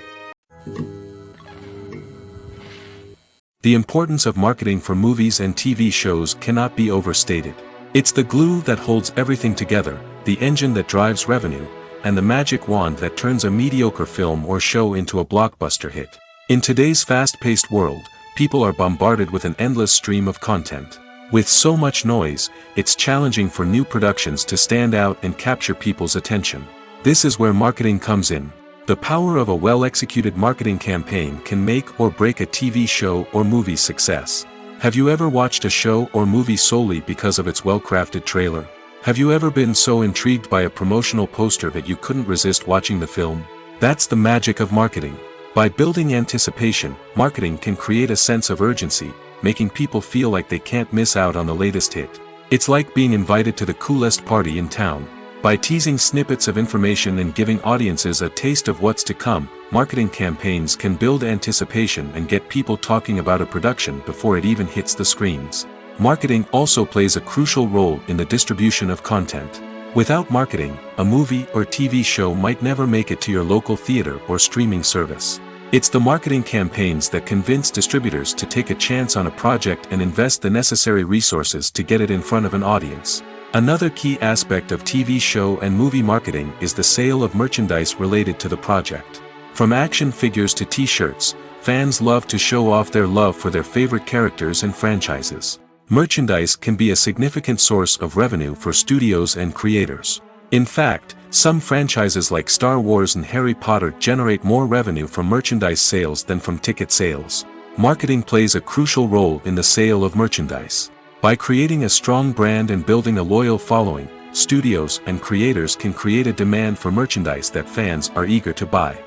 The importance of marketing for movies and TV shows cannot be overstated. It's the glue that holds everything together, the engine that drives revenue, and the magic wand that turns a mediocre film or show into a blockbuster hit. In today's fast-paced world, people are bombarded with an endless stream of content. With so much noise, it's challenging for new productions to stand out and capture people's attention. This is where marketing comes in. The power of a well-executed marketing campaign can make or break a TV show or movie's success. Have you ever watched a show or movie solely because of its well-crafted trailer? Have you ever been so intrigued by a promotional poster that you couldn't resist watching the film? That's the magic of marketing. By building anticipation, marketing can create a sense of urgency, making people feel like they can't miss out on the latest hit. It's like being invited to the coolest party in town. By teasing snippets of information and giving audiences a taste of what's to come, marketing campaigns can build anticipation and get people talking about a production before it even hits the screens. Marketing also plays a crucial role in the distribution of content. Without marketing, a movie or TV show might never make it to your local theater or streaming service. It's the marketing campaigns that convince distributors to take a chance on a project and invest the necessary resources to get it in front of an audience. Another key aspect of TV show and movie marketing is the sale of merchandise related to the project. From action figures to t-shirts, fans love to show off their love for their favorite characters and franchises. Merchandise can be a significant source of revenue for studios and creators. In fact, some franchises like Star Wars and Harry Potter generate more revenue from merchandise sales than from ticket sales. Marketing plays a crucial role in the sale of merchandise. By creating a strong brand and building a loyal following, studios and creators can create a demand for merchandise that fans are eager to buy.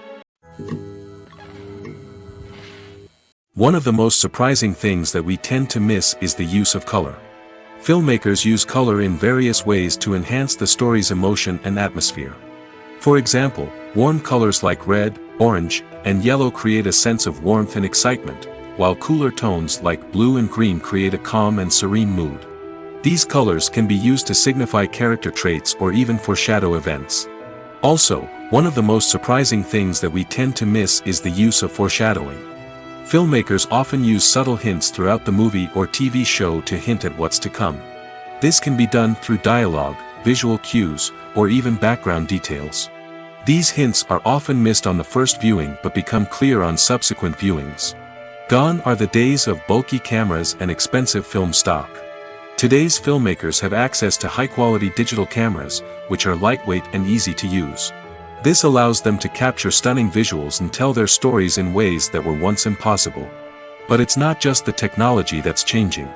One of the most surprising things that we tend to miss is the use of color. Filmmakers use color in various ways to enhance the story's emotion and atmosphere. For example, warm colors like red, orange, and yellow create a sense of warmth and excitement, while cooler tones like blue and green create a calm and serene mood. These colors can be used to signify character traits or even foreshadow events. Also, one of the most surprising things that we tend to miss is the use of foreshadowing. Filmmakers often use subtle hints throughout the movie or TV show to hint at what's to come. This can be done through dialogue, visual cues, or even background details. These hints are often missed on the first viewing but become clear on subsequent viewings. Gone are the days of bulky cameras and expensive film stock. Today's filmmakers have access to high-quality digital cameras, which are lightweight and easy to use. This allows them to capture stunning visuals and tell their stories in ways that were once impossible. But it's not just the technology that's changing.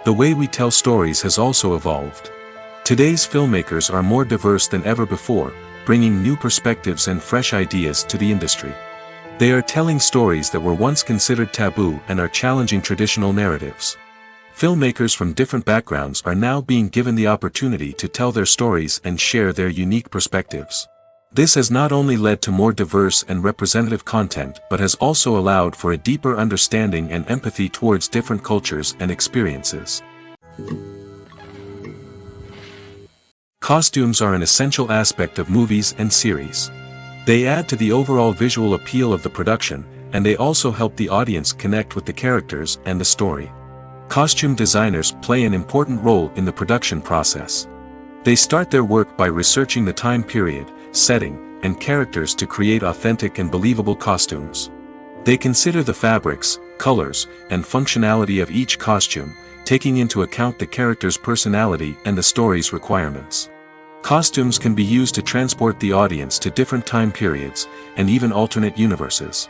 The way we tell stories has also evolved. Today's filmmakers are more diverse than ever before, bringing new perspectives and fresh ideas to the industry. They are telling stories that were once considered taboo and are challenging traditional narratives. Filmmakers from different backgrounds are now being given the opportunity to tell their stories and share their unique perspectives. This has not only led to more diverse and representative content but has also allowed for a deeper understanding and empathy towards different cultures and experiences. Costumes are an essential aspect of movies and series. They add to the overall visual appeal of the production, and they also help the audience connect with the characters and the story. Costume designers play an important role in the production process. They start their work by researching the time period, setting, and characters to create authentic and believable costumes. They consider the fabrics, colors, and functionality of each costume, taking into account the character's personality and the story's requirements. Costumes can be used to transport the audience to different time periods, and even alternate universes.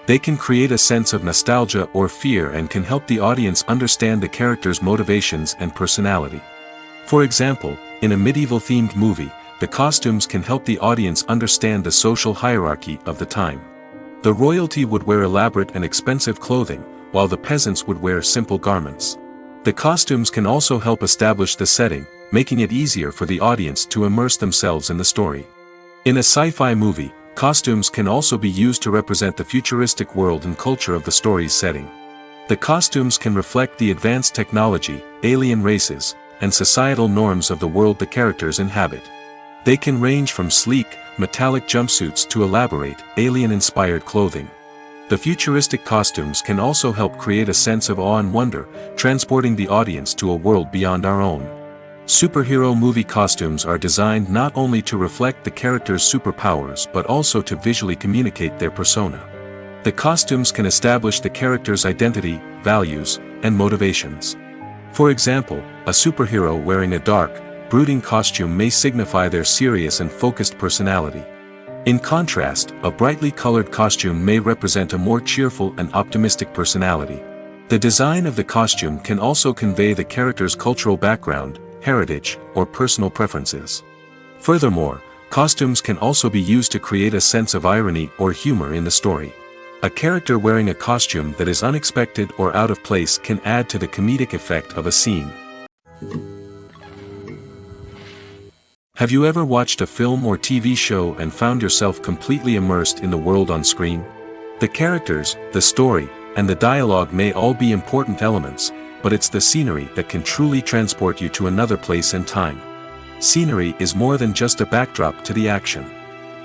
They can create a sense of nostalgia or fear and can help the audience understand the character's motivations and personality. For example, in a medieval-themed movie, the costumes can help the audience understand the social hierarchy of the time. The royalty would wear elaborate and expensive clothing, while the peasants would wear simple garments. The costumes can also help establish the setting, making it easier for the audience to immerse themselves in the story. In a sci-fi movie, costumes can also be used to represent the futuristic world and culture of the story's setting. The costumes can reflect the advanced technology, alien races, and societal norms of the world the characters inhabit. They can range from sleek, metallic jumpsuits to elaborate, alien-inspired clothing. The futuristic costumes can also help create a sense of awe and wonder, transporting the audience to a world beyond our own. Superhero movie costumes are designed not only to reflect the character's superpowers but also to visually communicate their persona. The costumes can establish the character's identity, values, and motivations. For example, a superhero wearing a dark, brooding costume may signify their serious and focused personality. In contrast, a brightly colored costume may represent a more cheerful and optimistic personality. The design of the costume can also convey the character's cultural background, heritage, or personal preferences. Furthermore, costumes can also be used to create a sense of irony or humor in the story. A character wearing a costume that is unexpected or out of place can add to the comedic effect of a scene. Have you ever watched a film or TV show and found yourself completely immersed in the world on screen? The characters, the story, and the dialogue may all be important elements, but it's the scenery that can truly transport you to another place and time. Scenery is more than just a backdrop to the action.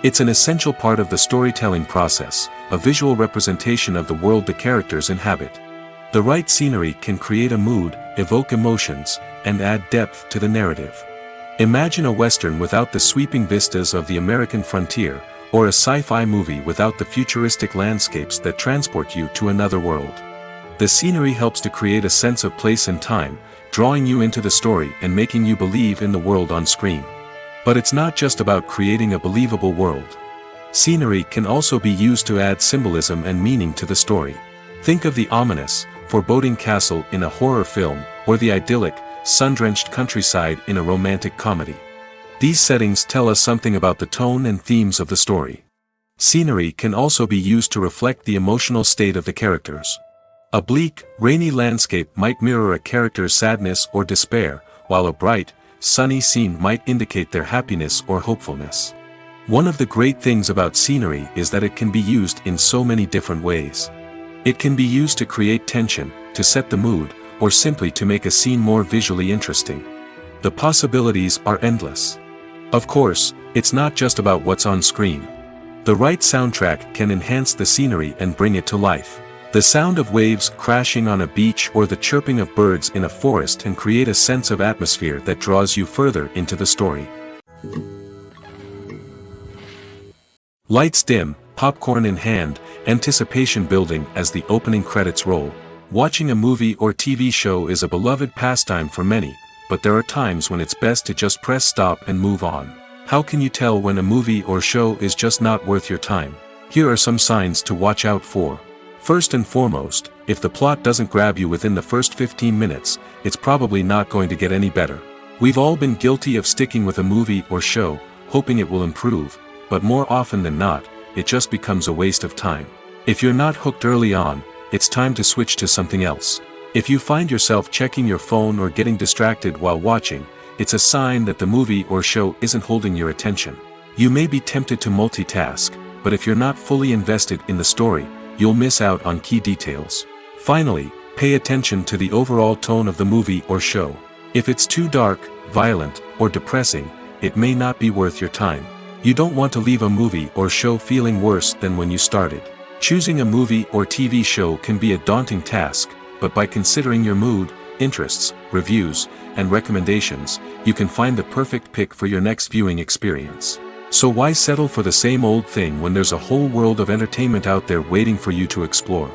It's an essential part of the storytelling process, a visual representation of the world the characters inhabit. The right scenery can create a mood, evoke emotions, and add depth to the narrative. Imagine a Western without the sweeping vistas of the American frontier, or a sci-fi movie without the futuristic landscapes that transport you to another world. The scenery helps to create a sense of place and time, drawing you into the story and making you believe in the world on screen. But it's not just about creating a believable world. Scenery can also be used to add symbolism and meaning to the story. Think of the ominous, foreboding castle in a horror film, or the idyllic, sun-drenched countryside in a romantic comedy. These settings tell us something about the tone and themes of the story. Scenery can also be used to reflect the emotional state of the characters. A bleak, rainy landscape might mirror a character's sadness or despair, while a bright, sunny scene might indicate their happiness or hopefulness. One of the great things about scenery is that it can be used in so many different ways. It can be used to create tension, to set the mood, or simply to make a scene more visually interesting. The possibilities are endless. Of course, it's not just about what's on screen. The right soundtrack can enhance the scenery and bring it to life. The sound of waves crashing on a beach or the chirping of birds in a forest can create a sense of atmosphere that draws you further into the story. Lights dim, popcorn in hand, anticipation building as the opening credits roll. Watching a movie or TV show is a beloved pastime for many, but there are times when it's best to just press stop and move on. How can you tell when a movie or show is just not worth your time? Here are some signs to watch out for. First and foremost, if the plot doesn't grab you within the first 15 minutes, it's probably not going to get any better. We've all been guilty of sticking with a movie or show, hoping it will improve, but more often than not, it just becomes a waste of time. If you're not hooked early on, it's time to switch to something else. If you find yourself checking your phone or getting distracted while watching, it's a sign that the movie or show isn't holding your attention. You may be tempted to multitask, but if you're not fully invested in the story, you'll miss out on key details. Finally, pay attention to the overall tone of the movie or show. If it's too dark, violent, or depressing, it may not be worth your time. You don't want to leave a movie or show feeling worse than when you started. Choosing a movie or TV show can be a daunting task, but by considering your mood, interests, reviews, and recommendations, you can find the perfect pick for your next viewing experience. So why settle for the same old thing when there's a whole world of entertainment out there waiting for you to explore?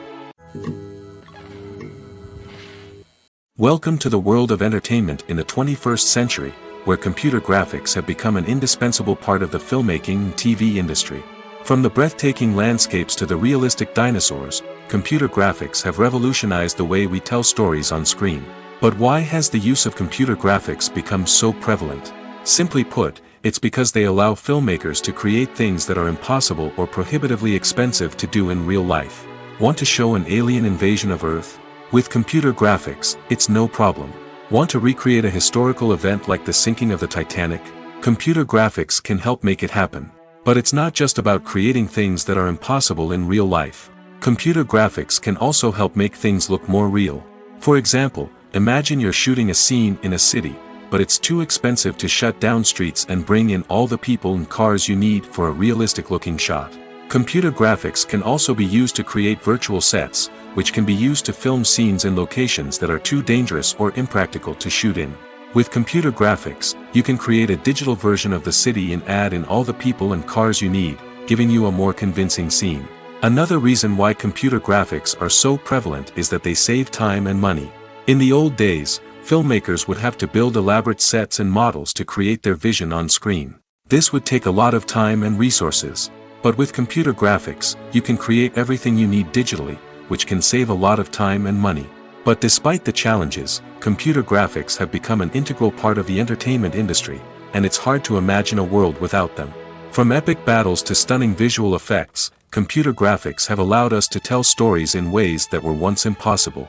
Welcome to the world of entertainment in the 21st century, where computer graphics have become an indispensable part of the filmmaking and TV industry. From the breathtaking landscapes to the realistic dinosaurs, computer graphics have revolutionized the way we tell stories on screen. But why has the use of computer graphics become so prevalent? Simply put, it's because they allow filmmakers to create things that are impossible or prohibitively expensive to do in real life. Want to show an alien invasion of Earth? With computer graphics, it's no problem. Want to recreate a historical event like the sinking of the Titanic? Computer graphics can help make it happen. But it's not just about creating things that are impossible in real life. Computer graphics can also help make things look more real. For example, imagine you're shooting a scene in a city, but it's too expensive to shut down streets and bring in all the people and cars you need for a realistic-looking shot. Computer graphics can also be used to create virtual sets, which can be used to film scenes in locations that are too dangerous or impractical to shoot in. With computer graphics, you can create a digital version of the city and add in all the people and cars you need, giving you a more convincing scene. Another reason why computer graphics are so prevalent is that they save time and money. In the old days, filmmakers would have to build elaborate sets and models to create their vision on screen. This would take a lot of time and resources. But with computer graphics, you can create everything you need digitally, which can save a lot of time and money. But despite the challenges, computer graphics have become an integral part of the entertainment industry, and it's hard to imagine a world without them. From epic battles to stunning visual effects, computer graphics have allowed us to tell stories in ways that were once impossible.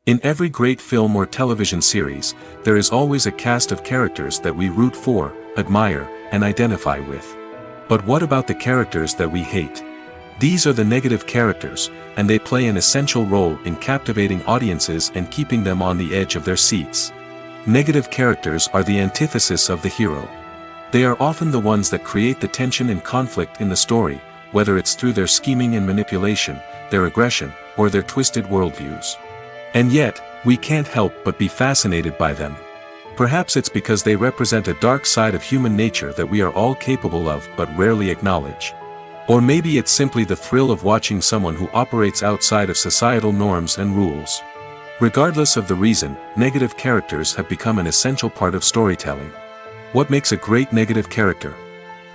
In every great film or television series, there is always a cast of characters that we root for, admire, and identify with. But what about the characters that we hate? These are the negative characters, and they play an essential role in captivating audiences and keeping them on the edge of their seats. Negative characters are the antithesis of the hero. They are often the ones that create the tension and conflict in the story, whether it's through their scheming and manipulation, their aggression, or their twisted worldviews. And yet, we can't help but be fascinated by them. Perhaps it's because they represent a dark side of human nature that we are all capable of but rarely acknowledge. Or maybe it's simply the thrill of watching someone who operates outside of societal norms and rules. Regardless of the reason, negative characters have become an essential part of storytelling. What makes a great negative character?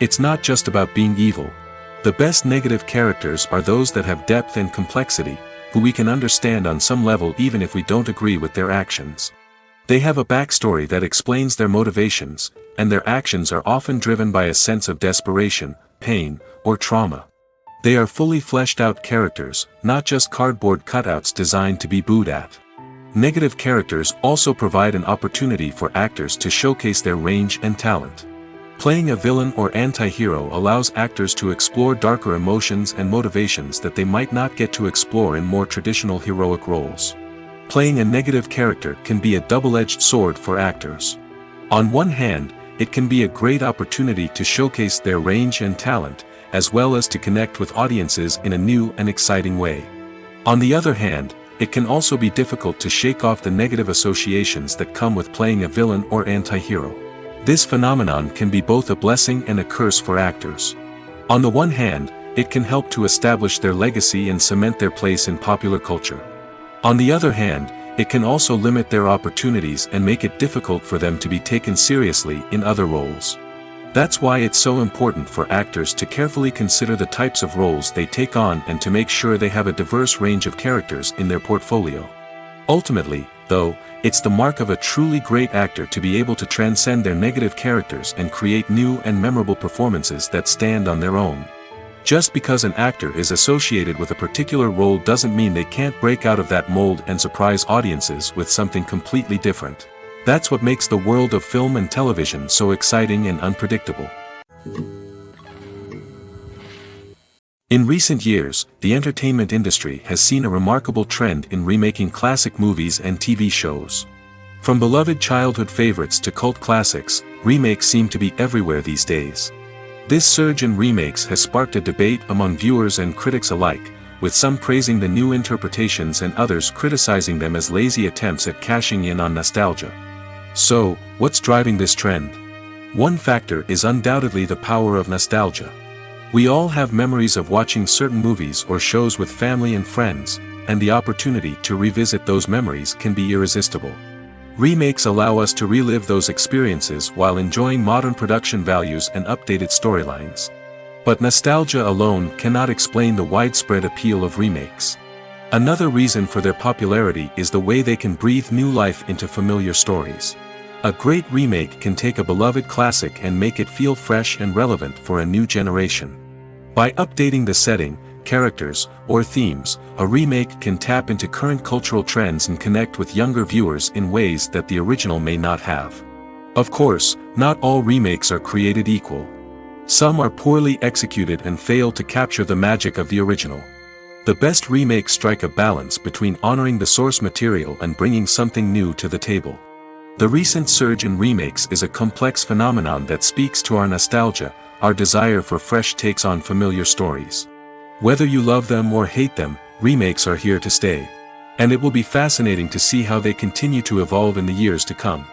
It's not just about being evil. The best negative characters are those that have depth and complexity, who we can understand on some level even if we don't agree with their actions. They have a backstory that explains their motivations, and their actions are often driven by a sense of desperation, pain, or trauma. They are fully fleshed out characters, not just cardboard cutouts designed to be booed at. Negative characters also provide an opportunity for actors to showcase their range and talent. Playing a villain or anti-hero allows actors to explore darker emotions and motivations that they might not get to explore in more traditional heroic roles. Playing a negative character can be a double-edged sword for actors. On one hand, it can be a great opportunity to showcase their range and talent, as well as to connect with audiences in a new and exciting way. On the other hand, it can also be difficult to shake off the negative associations that come with playing a villain or anti-hero. This phenomenon can be both a blessing and a curse for actors. On the one hand, it can help to establish their legacy and cement their place in popular culture. On the other hand, it can also limit their opportunities and make it difficult for them to be taken seriously in other roles. That's why it's so important for actors to carefully consider the types of roles they take on and to make sure they have a diverse range of characters in their portfolio. Ultimately, though, it's the mark of a truly great actor to be able to transcend their negative characters and create new and memorable performances that stand on their own. Just because an actor is associated with a particular role doesn't mean they can't break out of that mold and surprise audiences with something completely different. That's what makes the world of film and television so exciting and unpredictable. In recent years, the entertainment industry has seen a remarkable trend in remaking classic movies and TV shows. From beloved childhood favorites to cult classics, remakes seem to be everywhere these days. This surge in remakes has sparked a debate among viewers and critics alike, with some praising the new interpretations and others criticizing them as lazy attempts at cashing in on nostalgia. So, what's driving this trend? One factor is undoubtedly the power of nostalgia. We all have memories of watching certain movies or shows with family and friends, and the opportunity to revisit those memories can be irresistible. Remakes allow us to relive those experiences while enjoying modern production values and updated storylines. But nostalgia alone cannot explain the widespread appeal of remakes. Another reason for their popularity is the way they can breathe new life into familiar stories. A great remake can take a beloved classic and make it feel fresh and relevant for a new generation. By updating the setting, characters, or themes, a remake can tap into current cultural trends and connect with younger viewers in ways that the original may not have. Of course, not all remakes are created equal. Some are poorly executed and fail to capture the magic of the original. The best remakes strike a balance between honoring the source material and bringing something new to the table. The recent surge in remakes is a complex phenomenon that speaks to our nostalgia, our desire for fresh takes on familiar stories. Whether you love them or hate them, remakes are here to stay. And it will be fascinating to see how they continue to evolve in the years to come.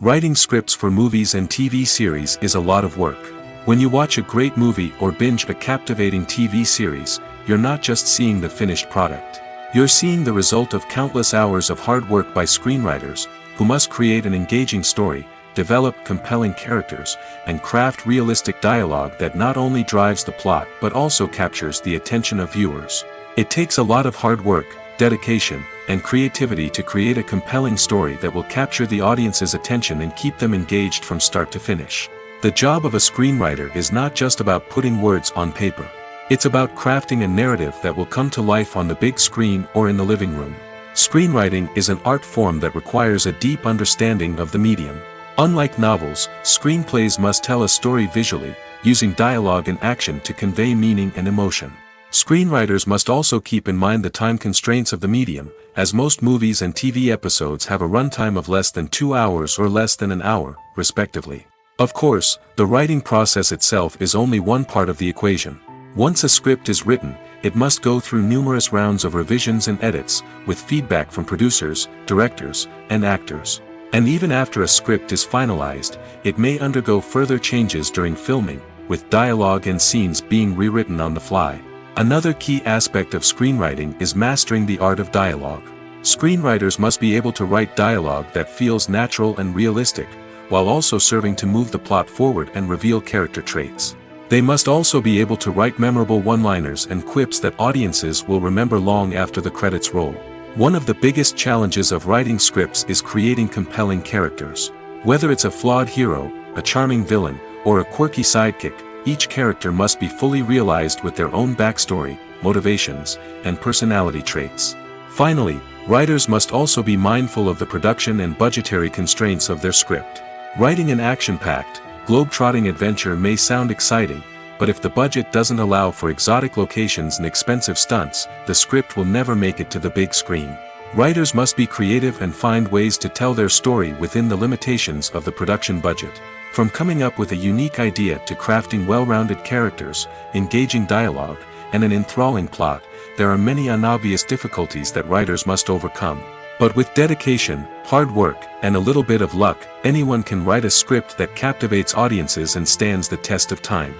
Writing scripts for movies and TV series is a lot of work. When you watch a great movie or binge a captivating TV series, you're not just seeing the finished product. You're seeing the result of countless hours of hard work by screenwriters, who must create an engaging story, develop compelling characters, and craft realistic dialogue that not only drives the plot but also captures the attention of viewers. It takes a lot of hard work, dedication, and creativity to create a compelling story that will capture the audience's attention and keep them engaged from start to finish. The job of a screenwriter is not just about putting words on paper. It's about crafting a narrative that will come to life on the big screen or in the living room. Screenwriting is an art form that requires a deep understanding of the medium. Unlike novels, screenplays must tell a story visually, using dialogue and action to convey meaning and emotion. Screenwriters must also keep in mind the time constraints of the medium, as most movies and TV episodes have a runtime of less than 2 hours or less than an hour, respectively. Of course, the writing process itself is only one part of the equation. Once a script is written, it must go through numerous rounds of revisions and edits, with feedback from producers, directors, and actors. And even after a script is finalized, it may undergo further changes during filming, with dialogue and scenes being rewritten on the fly. Another key aspect of screenwriting is mastering the art of dialogue. Screenwriters must be able to write dialogue that feels natural and realistic, while also serving to move the plot forward and reveal character traits. They must also be able to write memorable one-liners and quips that audiences will remember long after the credits roll. One of the biggest challenges of writing scripts is creating compelling characters. Whether it's a flawed hero, a charming villain, or a quirky sidekick, each character must be fully realized with their own backstory, motivations, and personality traits. Finally, writers must also be mindful of the production and budgetary constraints of their script. Writing an action-packed, globe-trotting adventure may sound exciting, but if the budget doesn't allow for exotic locations and expensive stunts, the script will never make it to the big screen. Writers must be creative and find ways to tell their story within the limitations of the production budget. From coming up with a unique idea to crafting well-rounded characters, engaging dialogue, and an enthralling plot, there are many unobvious difficulties that writers must overcome. But with dedication, hard work, and a little bit of luck, anyone can write a script that captivates audiences and stands the test of time.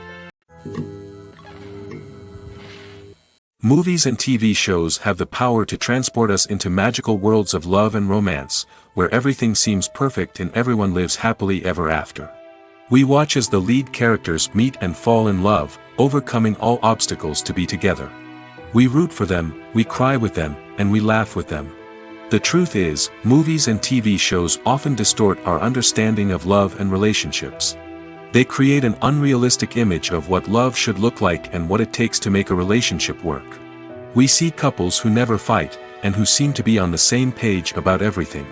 Movies and TV shows have the power to transport us into magical worlds of love and romance, where everything seems perfect and everyone lives happily ever after. We watch as the lead characters meet and fall in love, overcoming all obstacles to be together. We root for them, we cry with them, and we laugh with them. The truth is, movies and TV shows often distort our understanding of love and relationships. They create an unrealistic image of what love should look like and what it takes to make a relationship work. We see couples who never fight, and who seem to be on the same page about everything.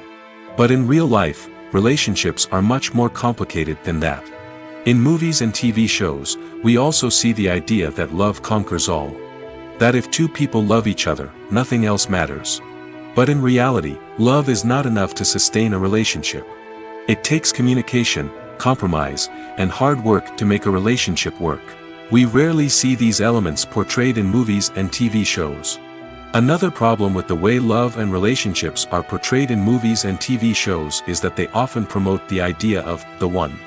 But in real life, relationships are much more complicated than that. In movies and TV shows, we also see the idea that love conquers all. That if two people love each other, nothing else matters. But in reality, love is not enough to sustain a relationship. It takes communication, compromise, and hard work to make a relationship work. We rarely see these elements portrayed in movies and TV shows. Another problem with the way love and relationships are portrayed in movies and TV shows is that they often promote the idea of the one.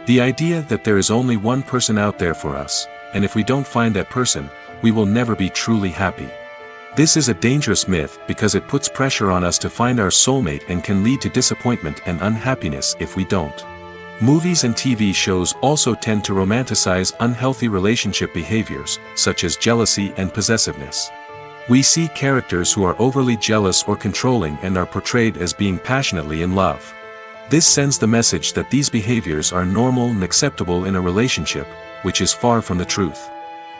The idea that there is only one person out there for us, and if we don't find that person, we will never be truly happy. This is a dangerous myth because it puts pressure on us to find our soulmate and can lead to disappointment and unhappiness if we don't. Movies and TV shows also tend to romanticize unhealthy relationship behaviors, such as jealousy and possessiveness. We see characters who are overly jealous or controlling and are portrayed as being passionately in love. This sends the message that these behaviors are normal and acceptable in a relationship, which is far from the truth.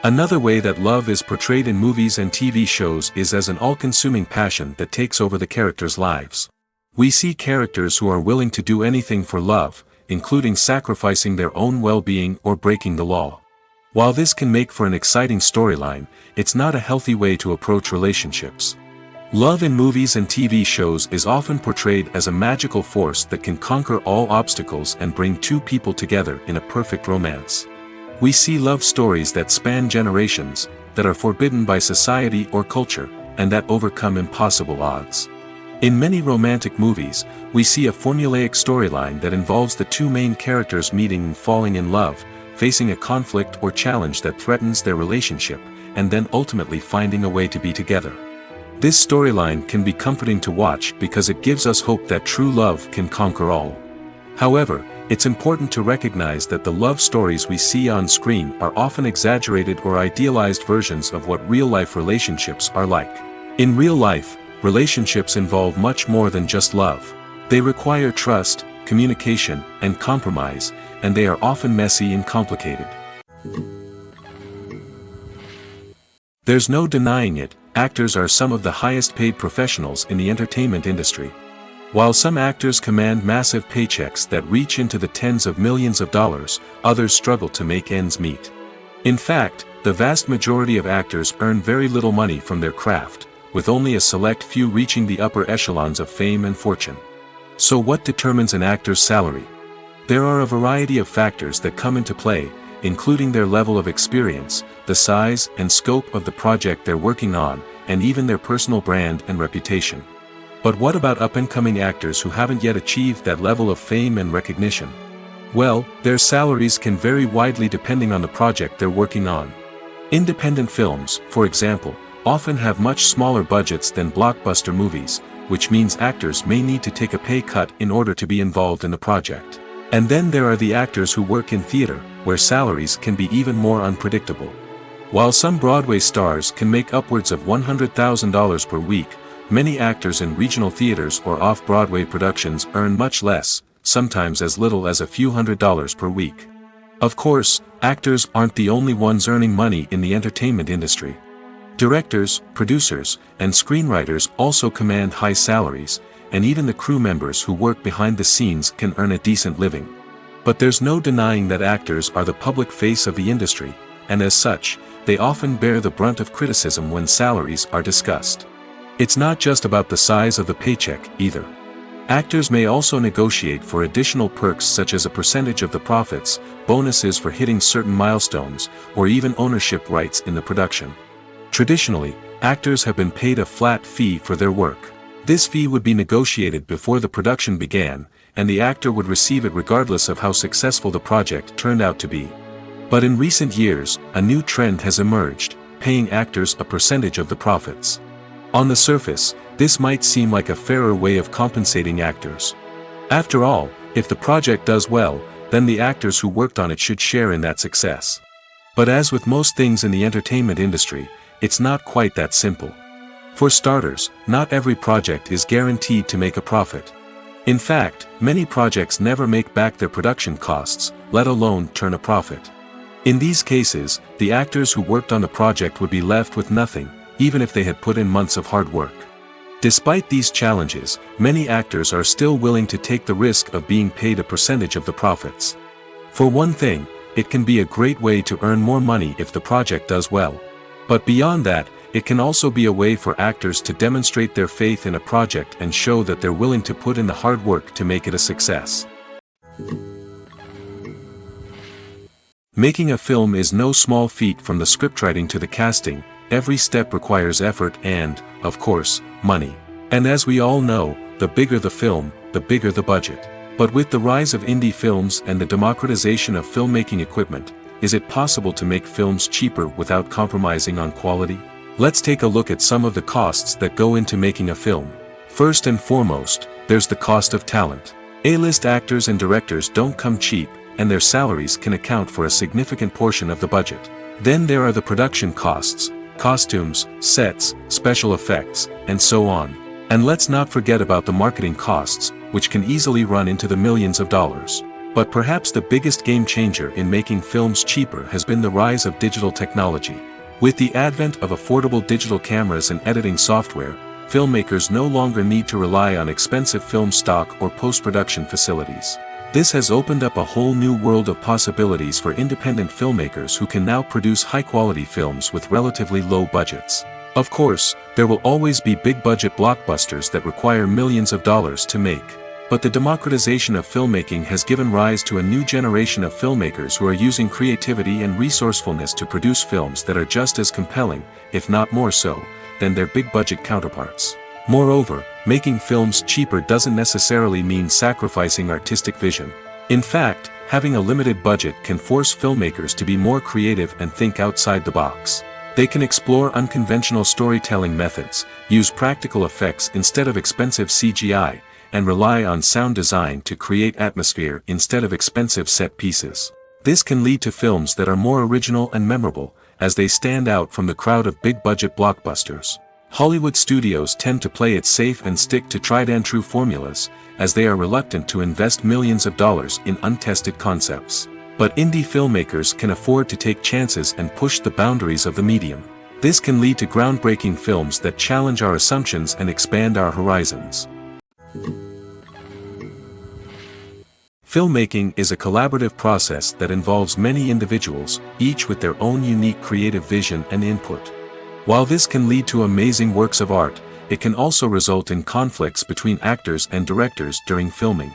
Another way that love is portrayed in movies and TV shows is as an all-consuming passion that takes over the characters' lives. We see characters who are willing to do anything for love, including sacrificing their own well-being or breaking the law. While this can make for an exciting storyline, it's not a healthy way to approach relationships. Love in movies and TV shows is often portrayed as a magical force that can conquer all obstacles and bring two people together in a perfect romance. We see love stories that span generations, that are forbidden by society or culture, and that overcome impossible odds. In many romantic movies, we see a formulaic storyline that involves the two main characters meeting and falling in love, facing a conflict or challenge that threatens their relationship, and then ultimately finding a way to be together. This storyline can be comforting to watch because it gives us hope that true love can conquer all. However, it's important to recognize that the love stories we see on screen are often exaggerated or idealized versions of what real-life relationships are like. In real life, relationships involve much more than just love. They require trust, communication, and compromise, and they are often messy and complicated. There's no denying it, actors are some of the highest paid professionals in the entertainment industry. While some actors command massive paychecks that reach into the tens of millions of dollars, others struggle to make ends meet. In fact, the vast majority of actors earn very little money from their craft, with only a select few reaching the upper echelons of fame and fortune. So what determines an actor's salary? There are a variety of factors that come into play, including their level of experience, the size and scope of the project they're working on, and even their personal brand and reputation. But what about up-and-coming actors who haven't yet achieved that level of fame and recognition? Well, their salaries can vary widely depending on the project they're working on. Independent films, for example, often have much smaller budgets than blockbuster movies, which means actors may need to take a pay cut in order to be involved in the project. And then there are the actors who work in theater, where salaries can be even more unpredictable. While some Broadway stars can make upwards of $100,000 per week, many actors in regional theaters or off-Broadway productions earn much less, sometimes as little as a few $100s per week. Of course, actors aren't the only ones earning money in the entertainment industry. Directors, producers, and screenwriters also command high salaries, and even the crew members who work behind the scenes can earn a decent living. But there's no denying that actors are the public face of the industry, and as such, they often bear the brunt of criticism when salaries are discussed. It's not just about the size of the paycheck, either. Actors may also negotiate for additional perks such as a percentage of the profits, bonuses for hitting certain milestones, or even ownership rights in the production. Traditionally, actors have been paid a flat fee for their work. This fee would be negotiated before the production began, and the actor would receive it regardless of how successful the project turned out to be. But in recent years, a new trend has emerged, paying actors a percentage of the profits. On the surface, this might seem like a fairer way of compensating actors. After all, if the project does well, then the actors who worked on it should share in that success. But as with most things in the entertainment industry, it's not quite that simple. For starters, not every project is guaranteed to make a profit. In fact, many projects never make back their production costs, let alone turn a profit. In these cases, the actors who worked on the project would be left with nothing, even if they had put in months of hard work. Despite these challenges, many actors are still willing to take the risk of being paid a percentage of the profits. For one thing, it can be a great way to earn more money if the project does well. But beyond that, it can also be a way for actors to demonstrate their faith in a project and show that they're willing to put in the hard work to make it a success. Making a film is no small feat. From the scriptwriting to the casting, every step requires effort and, of course, money. And as we all know, the bigger the film, the bigger the budget. But with the rise of indie films and the democratization of filmmaking equipment, is it possible to make films cheaper without compromising on quality? Let's take a look at some of the costs that go into making a film. First and foremost, there's the cost of talent. A-list actors and directors don't come cheap, and their salaries can account for a significant portion of the budget. Then there are the production costs, costumes, sets, special effects, and so on. And let's not forget about the marketing costs, which can easily run into the millions of dollars. But perhaps the biggest game changer in making films cheaper has been the rise of digital technology. With the advent of affordable digital cameras and editing software, filmmakers no longer need to rely on expensive film stock or post-production facilities. This has opened up a whole new world of possibilities for independent filmmakers who can now produce high-quality films with relatively low budgets. Of course, there will always be big-budget blockbusters that require millions of dollars to make. But the democratization of filmmaking has given rise to a new generation of filmmakers who are using creativity and resourcefulness to produce films that are just as compelling, if not more so, than their big-budget counterparts. Moreover, making films cheaper doesn't necessarily mean sacrificing artistic vision. In fact, having a limited budget can force filmmakers to be more creative and think outside the box. They can explore unconventional storytelling methods, use practical effects instead of expensive CGI, and rely on sound design to create atmosphere instead of expensive set pieces. This can lead to films that are more original and memorable, as they stand out from the crowd of big-budget blockbusters. Hollywood studios tend to play it safe and stick to tried-and-true formulas, as they are reluctant to invest millions of dollars in untested concepts. But indie filmmakers can afford to take chances and push the boundaries of the medium. This can lead to groundbreaking films that challenge our assumptions and expand our horizons. Filmmaking is a collaborative process that involves many individuals, each with their own unique creative vision and input. While this can lead to amazing works of art, it can also result in conflicts between actors and directors during filming.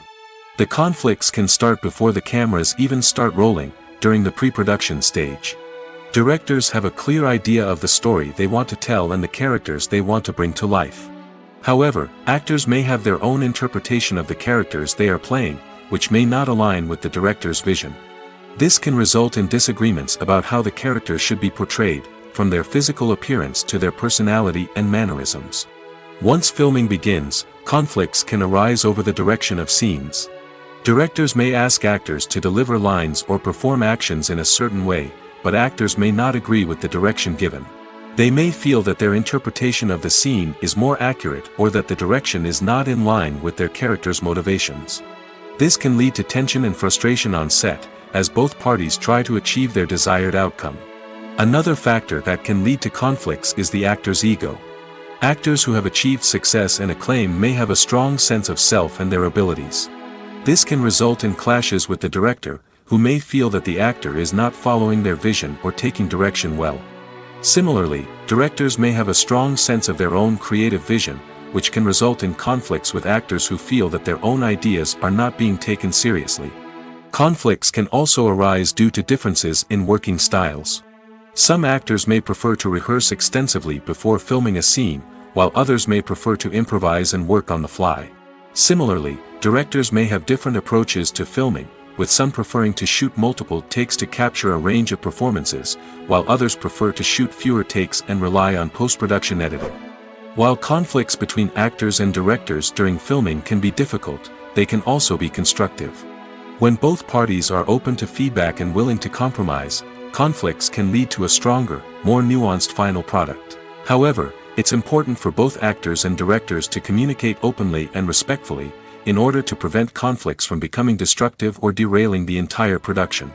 The conflicts can start before the cameras even start rolling, during the pre-production stage. Directors have a clear idea of the story they want to tell and the characters they want to bring to life. However, actors may have their own interpretation of the characters they are playing, which may not align with the director's vision. This can result in disagreements about how the characters should be portrayed, from their physical appearance to their personality and mannerisms. Once filming begins, conflicts can arise over the direction of scenes. Directors may ask actors to deliver lines or perform actions in a certain way, but actors may not agree with the direction given. They may feel that their interpretation of the scene is more accurate or that the direction is not in line with their character's motivations. This can lead to tension and frustration on set, as both parties try to achieve their desired outcome. Another factor that can lead to conflicts is the actor's ego. Actors who have achieved success and acclaim may have a strong sense of self and their abilities. This can result in clashes with the director, who may feel that the actor is not following their vision or taking direction well. Similarly, directors may have a strong sense of their own creative vision, which can result in conflicts with actors who feel that their own ideas are not being taken seriously. Conflicts can also arise due to differences in working styles. Some actors may prefer to rehearse extensively before filming a scene, while others may prefer to improvise and work on the fly. Similarly, directors may have different approaches to filming, with some preferring to shoot multiple takes to capture a range of performances, while others prefer to shoot fewer takes and rely on post-production editing. While conflicts between actors and directors during filming can be difficult, they can also be constructive. When both parties are open to feedback and willing to compromise, conflicts can lead to a stronger, more nuanced final product. However, it's important for both actors and directors to communicate openly and respectfully, in order to prevent conflicts from becoming destructive or derailing the entire production.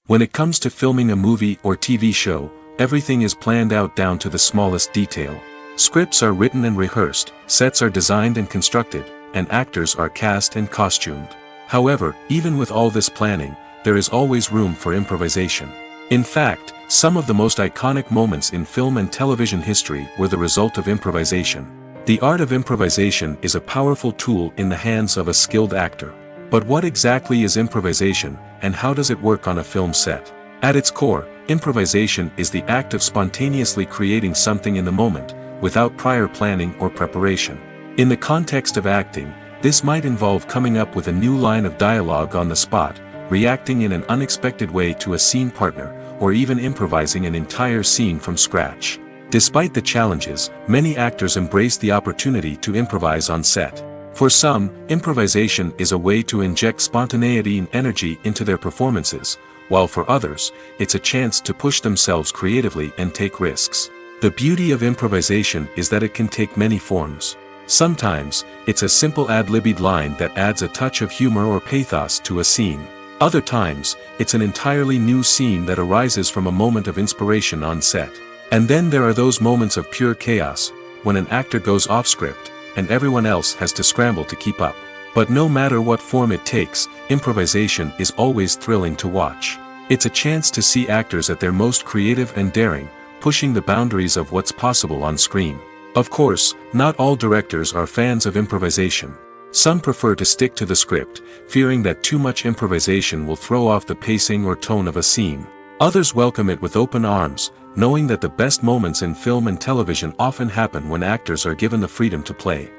When it comes to filming a movie or TV show, everything is planned out down to the smallest detail. Scripts are written and rehearsed, sets are designed and constructed, and actors are cast and costumed. However, even with all this planning, there is always room for improvisation. In fact, some of the most iconic moments in film and television history were the result of improvisation. The art of improvisation is a powerful tool in the hands of a skilled actor. But what exactly is improvisation, and how does it work on a film set? At its core, improvisation is the act of spontaneously creating something in the moment, without prior planning or preparation. In the context of acting, this might involve coming up with a new line of dialogue on the spot, reacting in an unexpected way to a scene partner, or even improvising an entire scene from scratch. Despite the challenges, many actors embrace the opportunity to improvise on set. For some, improvisation is a way to inject spontaneity and energy into their performances, while for others, it's a chance to push themselves creatively and take risks. The beauty of improvisation is that it can take many forms. Sometimes, it's a simple ad-libbed line that adds a touch of humor or pathos to a scene. Other times, it's an entirely new scene that arises from a moment of inspiration on set. And then there are those moments of pure chaos, when an actor goes off script, and everyone else has to scramble to keep up. But no matter what form it takes, improvisation is always thrilling to watch. It's a chance to see actors at their most creative and daring, pushing the boundaries of what's possible on screen. Of course, not all directors are fans of improvisation. Some prefer to stick to the script, fearing that too much improvisation will throw off the pacing or tone of a scene. Others welcome it with open arms, knowing that the best moments in film and television often happen when actors are given the freedom to play.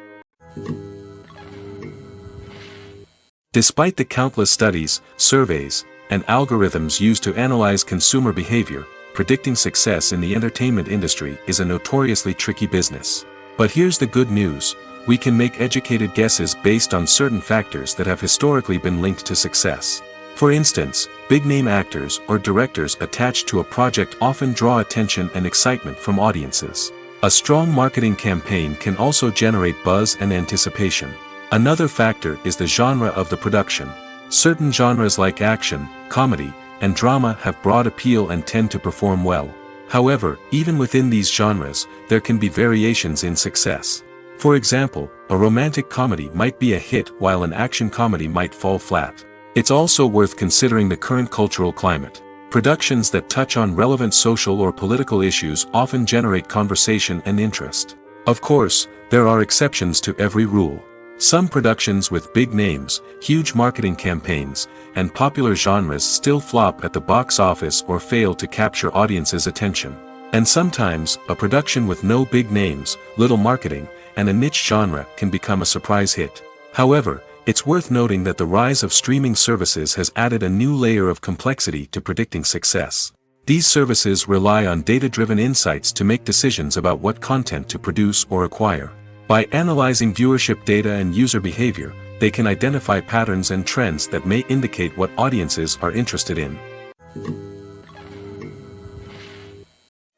Despite the countless studies, surveys, and algorithms used to analyze consumer behavior, predicting success in the entertainment industry is a notoriously tricky business. But here's the good news: we can make educated guesses based on certain factors that have historically been linked to success. For instance, big-name actors or directors attached to a project often draw attention and excitement from audiences. A strong marketing campaign can also generate buzz and anticipation. Another factor is the genre of the production. Certain genres like action, comedy, and drama have broad appeal and tend to perform well. However, even within these genres, there can be variations in success. For example, a romantic comedy might be a hit while an action comedy might fall flat. It's also worth considering the current cultural climate. Productions that touch on relevant social or political issues often generate conversation and interest. Of course, there are exceptions to every rule. Some productions with big names, huge marketing campaigns, and popular genres still flop at the box office or fail to capture audiences' attention. And sometimes, a production with no big names, little marketing, and a niche genre can become a surprise hit. However, it's worth noting that the rise of streaming services has added a new layer of complexity to predicting success. These services rely on data-driven insights to make decisions about what content to produce or acquire. By analyzing viewership data and user behavior, they can identify patterns and trends that may indicate what audiences are interested in.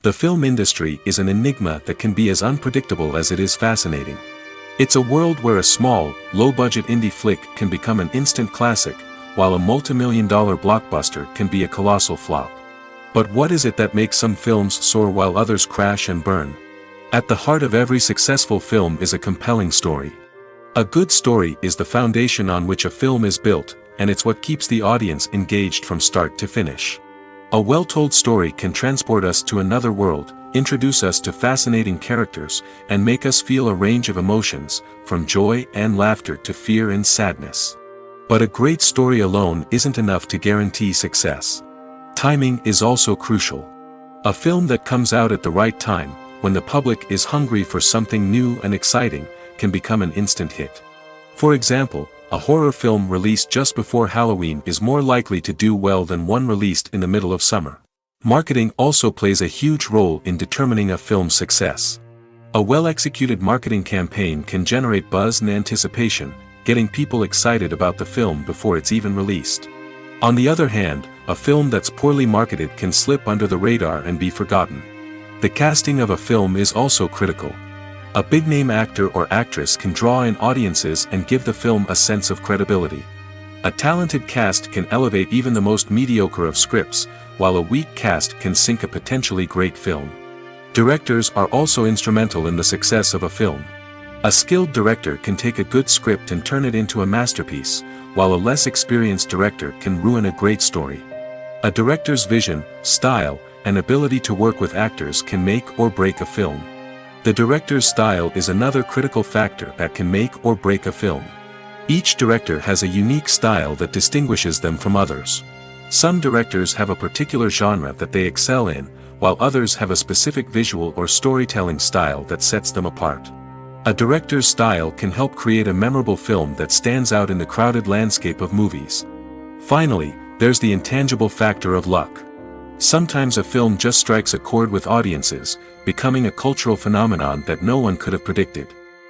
The film industry is an enigma that can be as unpredictable as it is fascinating. It's a world where a small, low-budget indie flick can become an instant classic, while a multi-million-dollar blockbuster can be a colossal flop. But what is it that makes some films soar while others crash and burn? At the heart of every successful film is a compelling story. A good story is the foundation on which a film is built, and it's what keeps the audience engaged from start to finish. A well-told story can transport us to another world, introduce us to fascinating characters, and make us feel a range of emotions, from joy and laughter to fear and sadness. But a great story alone isn't enough to guarantee success. Timing is also crucial. A film that comes out at the right time, when the public is hungry for something new and exciting, can become an instant hit. For example, a horror film released just before Halloween is more likely to do well than one released in the middle of summer. Marketing also plays a huge role in determining a film's success. A well-executed marketing campaign can generate buzz and anticipation, getting people excited about the film before it's even released. On the other hand, a film that's poorly marketed can slip under the radar and be forgotten. The casting of a film is also critical. A big-name actor or actress can draw in audiences and give the film a sense of credibility. A talented cast can elevate even the most mediocre of scripts, while a weak cast can sink a potentially great film. Directors are also instrumental in the success of a film. A skilled director can take a good script and turn it into a masterpiece, while a less experienced director can ruin a great story. A director's vision, style, and ability to work with actors can make or break a film. The director's style is another critical factor that can make or break a film. Each director has a unique style that distinguishes them from others. Some directors have a particular genre that they excel in, while others have a specific visual or storytelling style that sets them apart. A director's style can help create a memorable film that stands out in the crowded landscape of movies. Finally, there's the intangible factor of luck. Sometimes a film just strikes a chord with audiences, becoming a cultural phenomenon that no one could have predicted.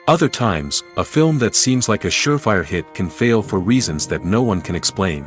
Other times, a film that seems like a surefire hit can fail for reasons that no one can explain.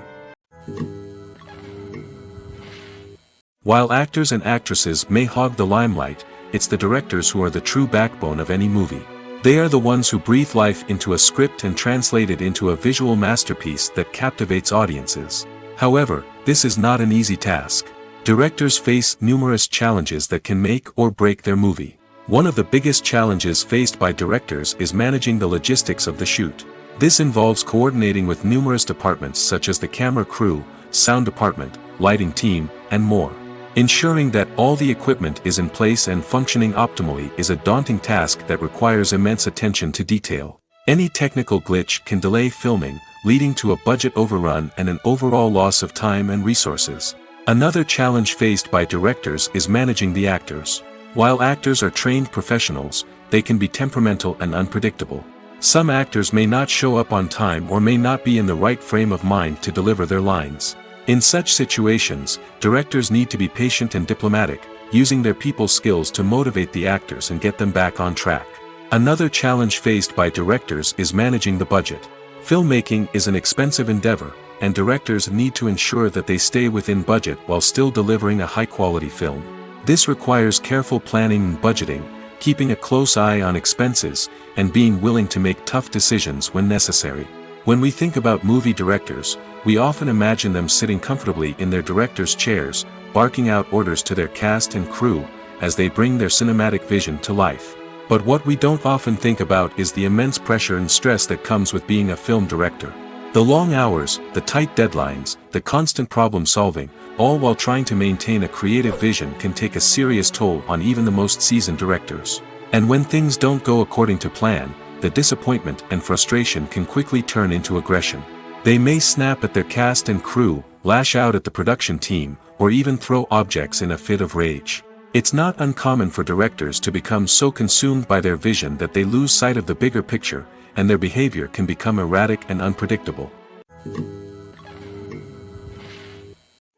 While actors and actresses may hog the limelight, it's the directors who are the true backbone of any movie. They are the ones who breathe life into a script and translate it into a visual masterpiece that captivates audiences. However, this is not an easy task. Directors face numerous challenges that can make or break their movie. One of the biggest challenges faced by directors is managing the logistics of the shoot. This involves coordinating with numerous departments such as the camera crew, sound department, lighting team, and more. Ensuring that all the equipment is in place and functioning optimally is a daunting task that requires immense attention to detail. Any technical glitch can delay filming, leading to a budget overrun and an overall loss of time and resources. Another challenge faced by directors is managing the actors. While actors are trained professionals, they can be temperamental and unpredictable. Some actors may not show up on time or may not be in the right frame of mind to deliver their lines. In such situations, directors need to be patient and diplomatic, using their people skills to motivate the actors and get them back on track. Another challenge faced by directors is managing the budget. Filmmaking is an expensive endeavor, and directors need to ensure that they stay within budget while still delivering a high-quality film. This requires careful planning and budgeting, keeping a close eye on expenses, and being willing to make tough decisions when necessary. When we think about movie directors, we often imagine them sitting comfortably in their director's chairs, barking out orders to their cast and crew, as they bring their cinematic vision to life. But what we don't often think about is the immense pressure and stress that comes with being a film director. The long hours, the tight deadlines, the constant problem-solving, all while trying to maintain a creative vision can take a serious toll on even the most seasoned directors. And when things don't go according to plan, the disappointment and frustration can quickly turn into aggression. They may snap at their cast and crew, lash out at the production team, or even throw objects in a fit of rage. It's not uncommon for directors to become so consumed by their vision that they lose sight of the bigger picture, and their behavior can become erratic and unpredictable.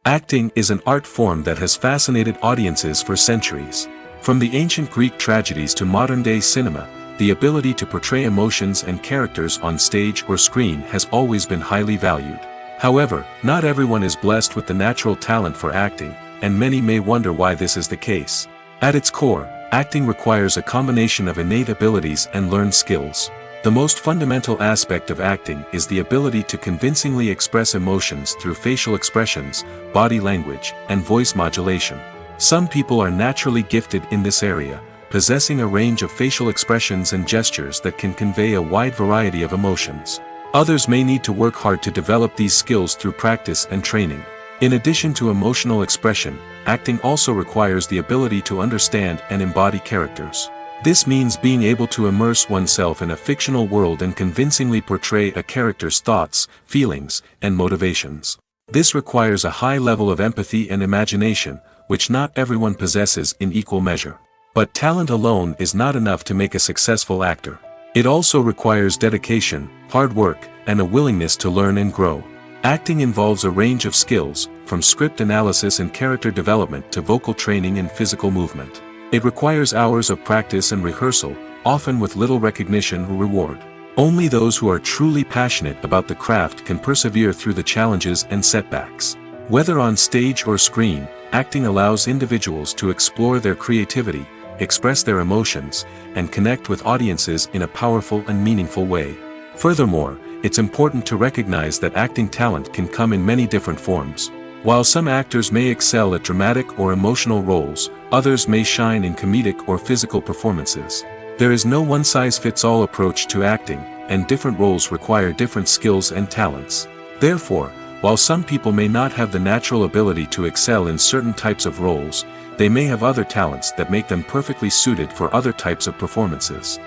Acting is an art form that has fascinated audiences for centuries. From the ancient Greek tragedies to modern-day cinema, the ability to portray emotions and characters on stage or screen has always been highly valued. However, not everyone is blessed with the natural talent for acting, and many may wonder why this is the case. At its core, acting requires a combination of innate abilities and learned skills. The most fundamental aspect of acting is the ability to convincingly express emotions through facial expressions, body language, and voice modulation. Some people are naturally gifted in this area, possessing a range of facial expressions and gestures that can convey a wide variety of emotions. Others may need to work hard to develop these skills through practice and training. In addition to emotional expression, acting also requires the ability to understand and embody characters. This means being able to immerse oneself in a fictional world and convincingly portray a character's thoughts, feelings, and motivations. This requires a high level of empathy and imagination, which not everyone possesses in equal measure. But talent alone is not enough to make a successful actor. It also requires dedication, hard work, and a willingness to learn and grow. Acting involves a range of skills, from script analysis and character development to vocal training and physical movement. It requires hours of practice and rehearsal, often with little recognition or reward. Only those who are truly passionate about the craft can persevere through the challenges and setbacks. Whether on stage or screen, acting allows individuals to explore their creativity, express their emotions, and connect with audiences in a powerful and meaningful way. Furthermore, it's important to recognize that acting talent can come in many different forms. While some actors may excel at dramatic or emotional roles, others may shine in comedic or physical performances. There is no one-size-fits-all approach to acting, and different roles require different skills and talents. Therefore, while some people may not have the natural ability to excel in certain types of roles, they may have other talents that make them perfectly suited for other types of performances.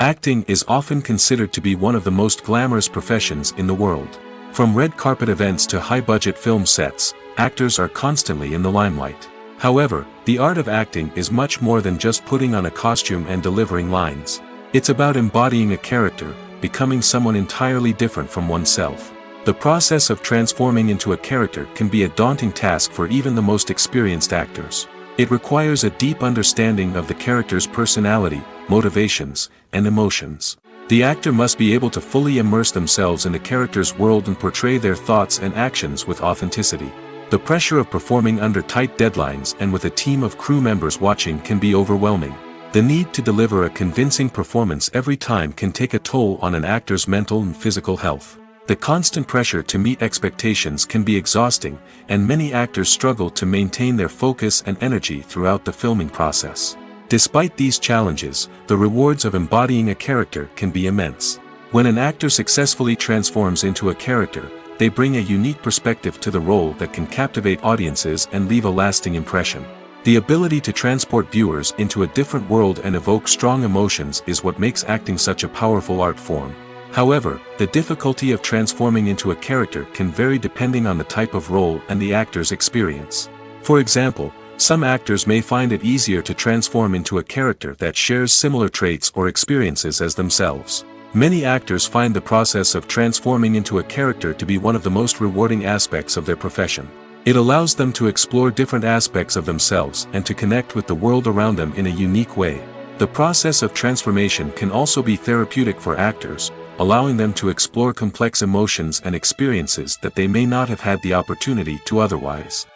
Acting is often considered to be one of the most glamorous professions in the world. From red carpet events to high-budget film sets, actors are constantly in the limelight. However, the art of acting is much more than just putting on a costume and delivering lines. It's about embodying a character, becoming someone entirely different from oneself. The process of transforming into a character can be a daunting task for even the most experienced actors. It requires a deep understanding of the character's personality, motivations, and emotions. The actor must be able to fully immerse themselves in the character's world and portray their thoughts and actions with authenticity. The pressure of performing under tight deadlines and with a team of crew members watching can be overwhelming. The need to deliver a convincing performance every time can take a toll on an actor's mental and physical health. The constant pressure to meet expectations can be exhausting, and many actors struggle to maintain their focus and energy throughout the filming process. Despite these challenges, the rewards of embodying a character can be immense. When an actor successfully transforms into a character, they bring a unique perspective to the role that can captivate audiences and leave a lasting impression. The ability to transport viewers into a different world and evoke strong emotions is what makes acting such a powerful art form. However, the difficulty of transforming into a character can vary depending on the type of role and the actor's experience. For example, some actors may find it easier to transform into a character that shares similar traits or experiences as themselves. Many actors find the process of transforming into a character to be one of the most rewarding aspects of their profession. It allows them to explore different aspects of themselves and to connect with the world around them in a unique way. The process of transformation can also be therapeutic for actors, allowing them to explore complex emotions and experiences that they may not have had the opportunity to otherwise.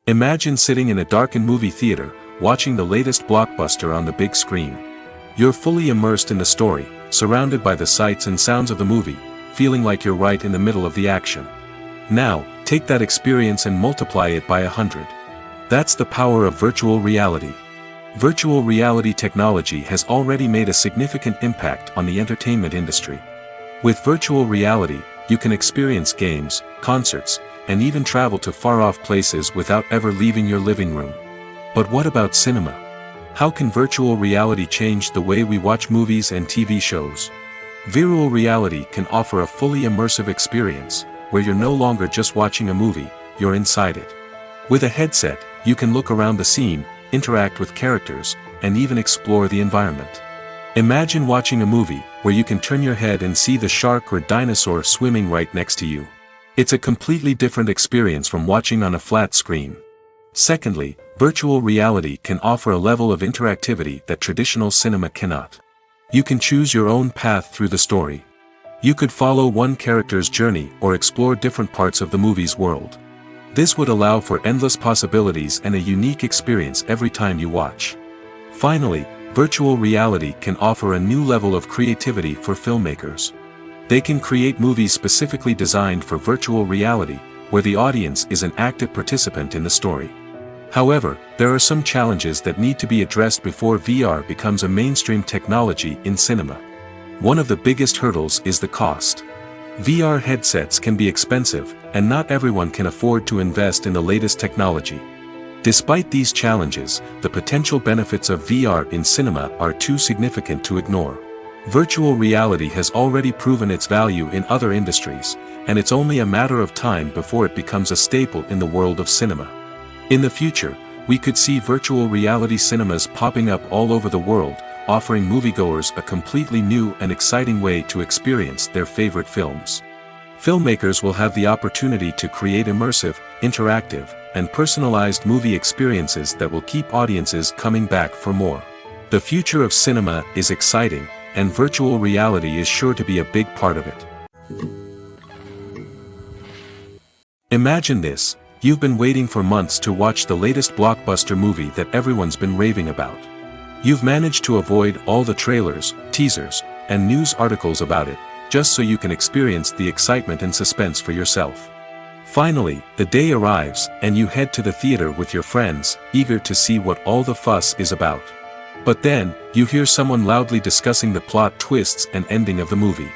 Imagine sitting in a darkened movie theater, watching the latest blockbuster on the big screen. You're fully immersed in the story, surrounded by the sights and sounds of the movie, feeling like you're right in the middle of the action. Now, take that experience and multiply it by 100. That's the power of virtual reality. Virtual reality technology has already made a significant impact on the entertainment industry. With virtual reality, you can experience games, concerts, and even travel to far-off places without ever leaving your living room. But what about cinema? How can virtual reality change the way we watch movies and TV shows? Virtual reality can offer a fully immersive experience, where you're no longer just watching a movie, you're inside it. With a headset, you can look around the scene, interact with characters, and even explore the environment. Imagine watching a movie where you can turn your head and see the shark or dinosaur swimming right next to you. It's a completely different experience from watching on a flat screen. Secondly, virtual reality can offer a level of interactivity that traditional cinema cannot. You can choose your own path through the story. You could follow one character's journey or explore different parts of the movie's world. This would allow for endless possibilities and a unique experience every time you watch. Finally, virtual reality can offer a new level of creativity for filmmakers. They can create movies specifically designed for virtual reality, where the audience is an active participant in the story. However, there are some challenges that need to be addressed before VR becomes a mainstream technology in cinema. One of the biggest hurdles is the cost. VR headsets can be expensive, and not everyone can afford to invest in the latest technology. Despite these challenges, the potential benefits of VR in cinema are too significant to ignore. Virtual reality has already proven its value in other industries, and it's only a matter of time before it becomes a staple in the world of cinema. In the future, we could see virtual reality cinemas popping up all over the world, offering moviegoers a completely new and exciting way to experience their favorite films. Filmmakers will have the opportunity to create immersive, interactive, and personalized movie experiences that will keep audiences coming back for more. The future of cinema is exciting, and virtual reality is sure to be a big part of it. Imagine this: you've been waiting for months to watch the latest blockbuster movie that everyone's been raving about. You've managed to avoid all the trailers, teasers, and news articles about it, just so you can experience the excitement and suspense for yourself. Finally, the day arrives, and you head to the theater with your friends, eager to see what all the fuss is about. But then, you hear someone loudly discussing the plot twists and ending of the movie.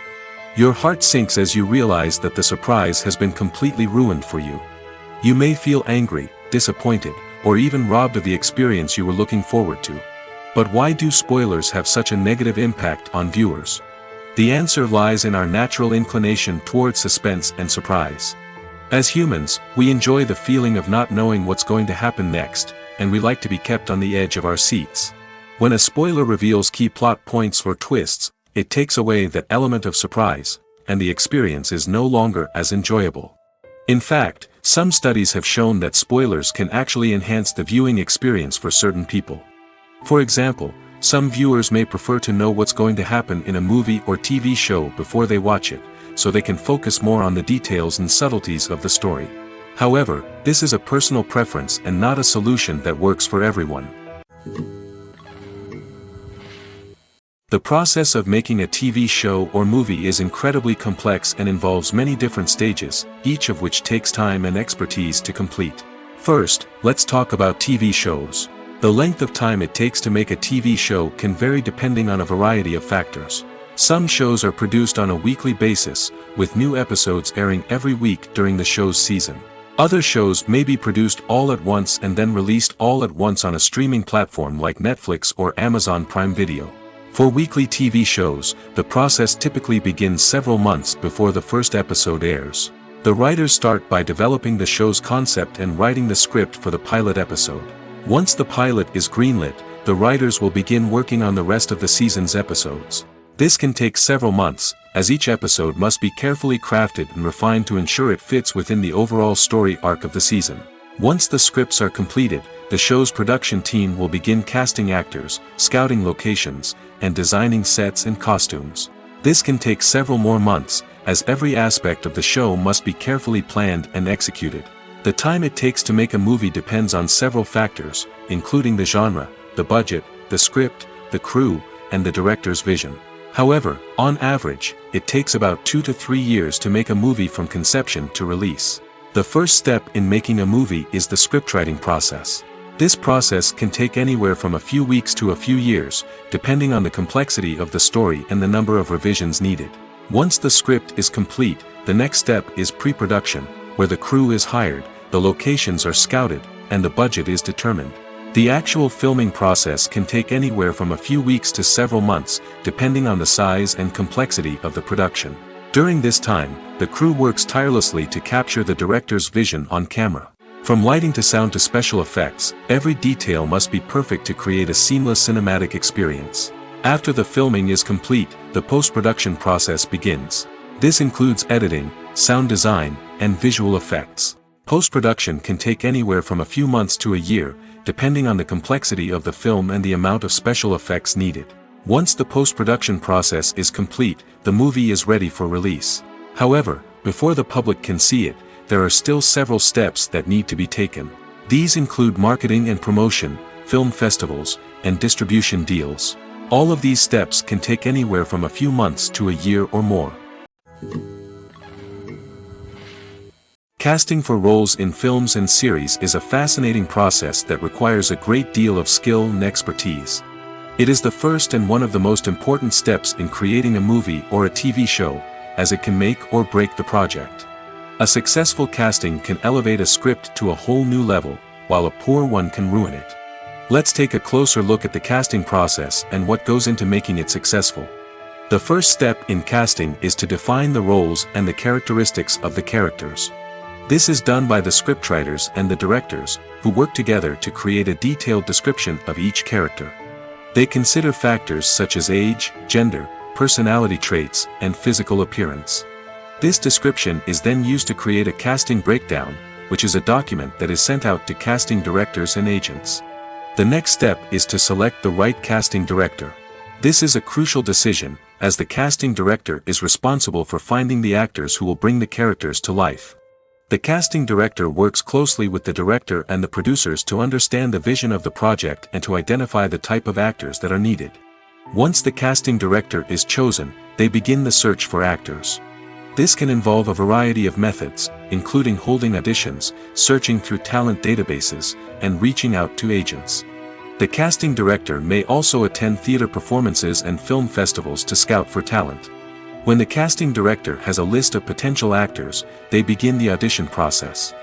Your heart sinks as you realize that the surprise has been completely ruined for you. You may feel angry, disappointed, or even robbed of the experience you were looking forward to. But why do spoilers have such a negative impact on viewers? The answer lies in our natural inclination towards suspense and surprise. As humans, we enjoy the feeling of not knowing what's going to happen next, and we like to be kept on the edge of our seats. When a spoiler reveals key plot points or twists, it takes away that element of surprise, and the experience is no longer as enjoyable. In fact, some studies have shown that spoilers can actually enhance the viewing experience for certain people. For example, some viewers may prefer to know what's going to happen in a movie or TV show before they watch it, so they can focus more on the details and subtleties of the story. However, this is a personal preference and not a solution that works for everyone. The process of making a TV show or movie is incredibly complex and involves many different stages, each of which takes time and expertise to complete. First, let's talk about TV shows. The length of time it takes to make a TV show can vary depending on a variety of factors. Some shows are produced on a weekly basis, with new episodes airing every week during the show's season. Other shows may be produced all at once and then released all at once on a streaming platform like Netflix or Amazon Prime Video. For weekly TV shows, the process typically begins several months before the first episode airs. The writers start by developing the show's concept and writing the script for the pilot episode. Once the pilot is greenlit, the writers will begin working on the rest of the season's episodes. This can take several months, as each episode must be carefully crafted and refined to ensure it fits within the overall story arc of the season. Once the scripts are completed, the show's production team will begin casting actors, scouting locations, and designing sets and costumes. This can take several more months, as every aspect of the show must be carefully planned and executed. The time it takes to make a movie depends on several factors, including the genre, the budget, the script, the crew, and the director's vision. However, on average, it takes about 2 to 3 years to make a movie from conception to release. The first step in making a movie is the scriptwriting process. This process can take anywhere from a few weeks to a few years, depending on the complexity of the story and the number of revisions needed. Once the script is complete, the next step is pre-production, where the crew is hired, the locations are scouted, and the budget is determined. The actual filming process can take anywhere from a few weeks to several months, depending on the size and complexity of the production. During this time, the crew works tirelessly to capture the director's vision on camera. From lighting to sound to special effects, every detail must be perfect to create a seamless cinematic experience. After the filming is complete, the post-production process begins. This includes editing, sound design, and visual effects. Post-production can take anywhere from a few months to a year, depending on the complexity of the film and the amount of special effects needed. Once the post-production process is complete, the movie is ready for release. However, before the public can see it, there are still several steps that need to be taken. These include marketing and promotion, film festivals, and distribution deals. All of these steps can take anywhere from a few months to a year or more. Casting for roles in films and series is a fascinating process that requires a great deal of skill and expertise. It is the first and one of the most important steps in creating a movie or a TV show, as it can make or break the project. A successful casting can elevate a script to a whole new level, while a poor one can ruin it. Let's take a closer look at the casting process and what goes into making it successful. The first step in casting is to define the roles and the characteristics of the characters. This is done by the scriptwriters and the directors, who work together to create a detailed description of each character. They consider factors such as age, gender, personality traits, and physical appearance. This description is then used to create a casting breakdown, which is a document that is sent out to casting directors and agents. The next step is to select the right casting director. This is a crucial decision, as the casting director is responsible for finding the actors who will bring the characters to life. The casting director works closely with the director and the producers to understand the vision of the project and to identify the type of actors that are needed. Once the casting director is chosen, they begin the search for actors. This can involve a variety of methods, including holding auditions, searching through talent databases, and reaching out to agents. The casting director may also attend theater performances and film festivals to scout for talent. When the casting director has a list of potential actors, they begin the audition process.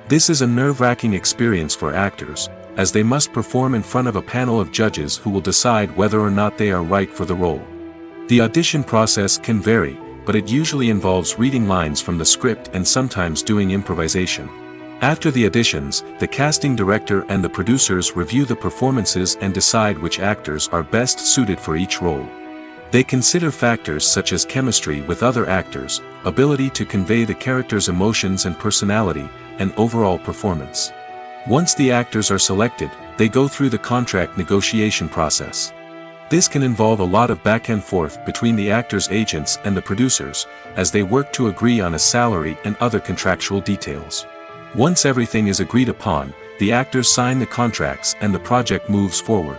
This is a nerve-wracking experience for actors, as they must perform in front of a panel of judges who will decide whether or not they are right for the role. The audition process can vary, but it usually involves reading lines from the script and sometimes doing improvisation. After the auditions, the casting director and the producers review the performances and decide which actors are best suited for each role. They consider factors such as chemistry with other actors, ability to convey the character's emotions and personality, and overall performance. Once the actors are selected, they go through the contract negotiation process. This can involve a lot of back and forth between the actors' agents and the producers, as they work to agree on a salary and other contractual details. Once everything is agreed upon, the actors sign the contracts and the project moves forward.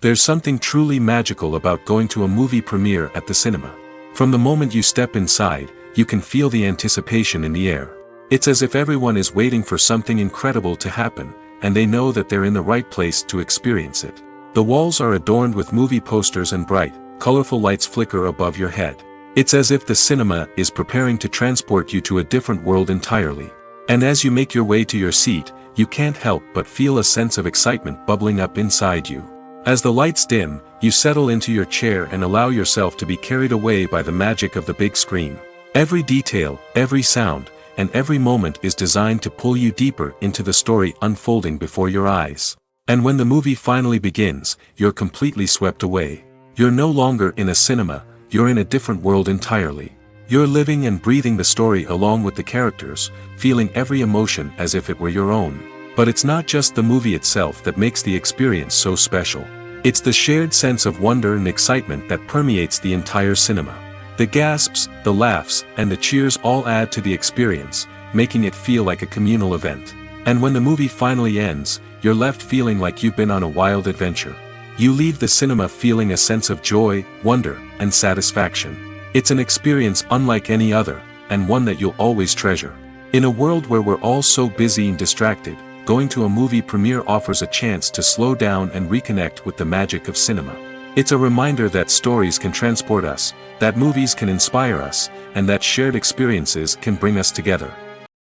There's something truly magical about going to a movie premiere at the cinema. From the moment you step inside, you can feel the anticipation in the air. It's as if everyone is waiting for something incredible to happen, and they know that they're in the right place to experience it. The walls are adorned with movie posters and bright, colorful lights flicker above your head. It's as if the cinema is preparing to transport you to a different world entirely. And as you make your way to your seat, you can't help but feel a sense of excitement bubbling up inside you. As the lights dim, you settle into your chair and allow yourself to be carried away by the magic of the big screen. Every detail, every sound, and every moment is designed to pull you deeper into the story unfolding before your eyes. And when the movie finally begins, you're completely swept away. You're no longer in a cinema, you're in a different world entirely. You're living and breathing the story along with the characters, feeling every emotion as if it were your own. But it's not just the movie itself that makes the experience so special. It's the shared sense of wonder and excitement that permeates the entire cinema. The gasps, the laughs, and the cheers all add to the experience, making it feel like a communal event. And when the movie finally ends, you're left feeling like you've been on a wild adventure. You leave the cinema feeling a sense of joy, wonder, and satisfaction. It's an experience unlike any other, and one that you'll always treasure. In a world where we're all so busy and distracted, going to a movie premiere offers a chance to slow down and reconnect with the magic of cinema. It's a reminder that stories can transport us, that movies can inspire us, and that shared experiences can bring us together.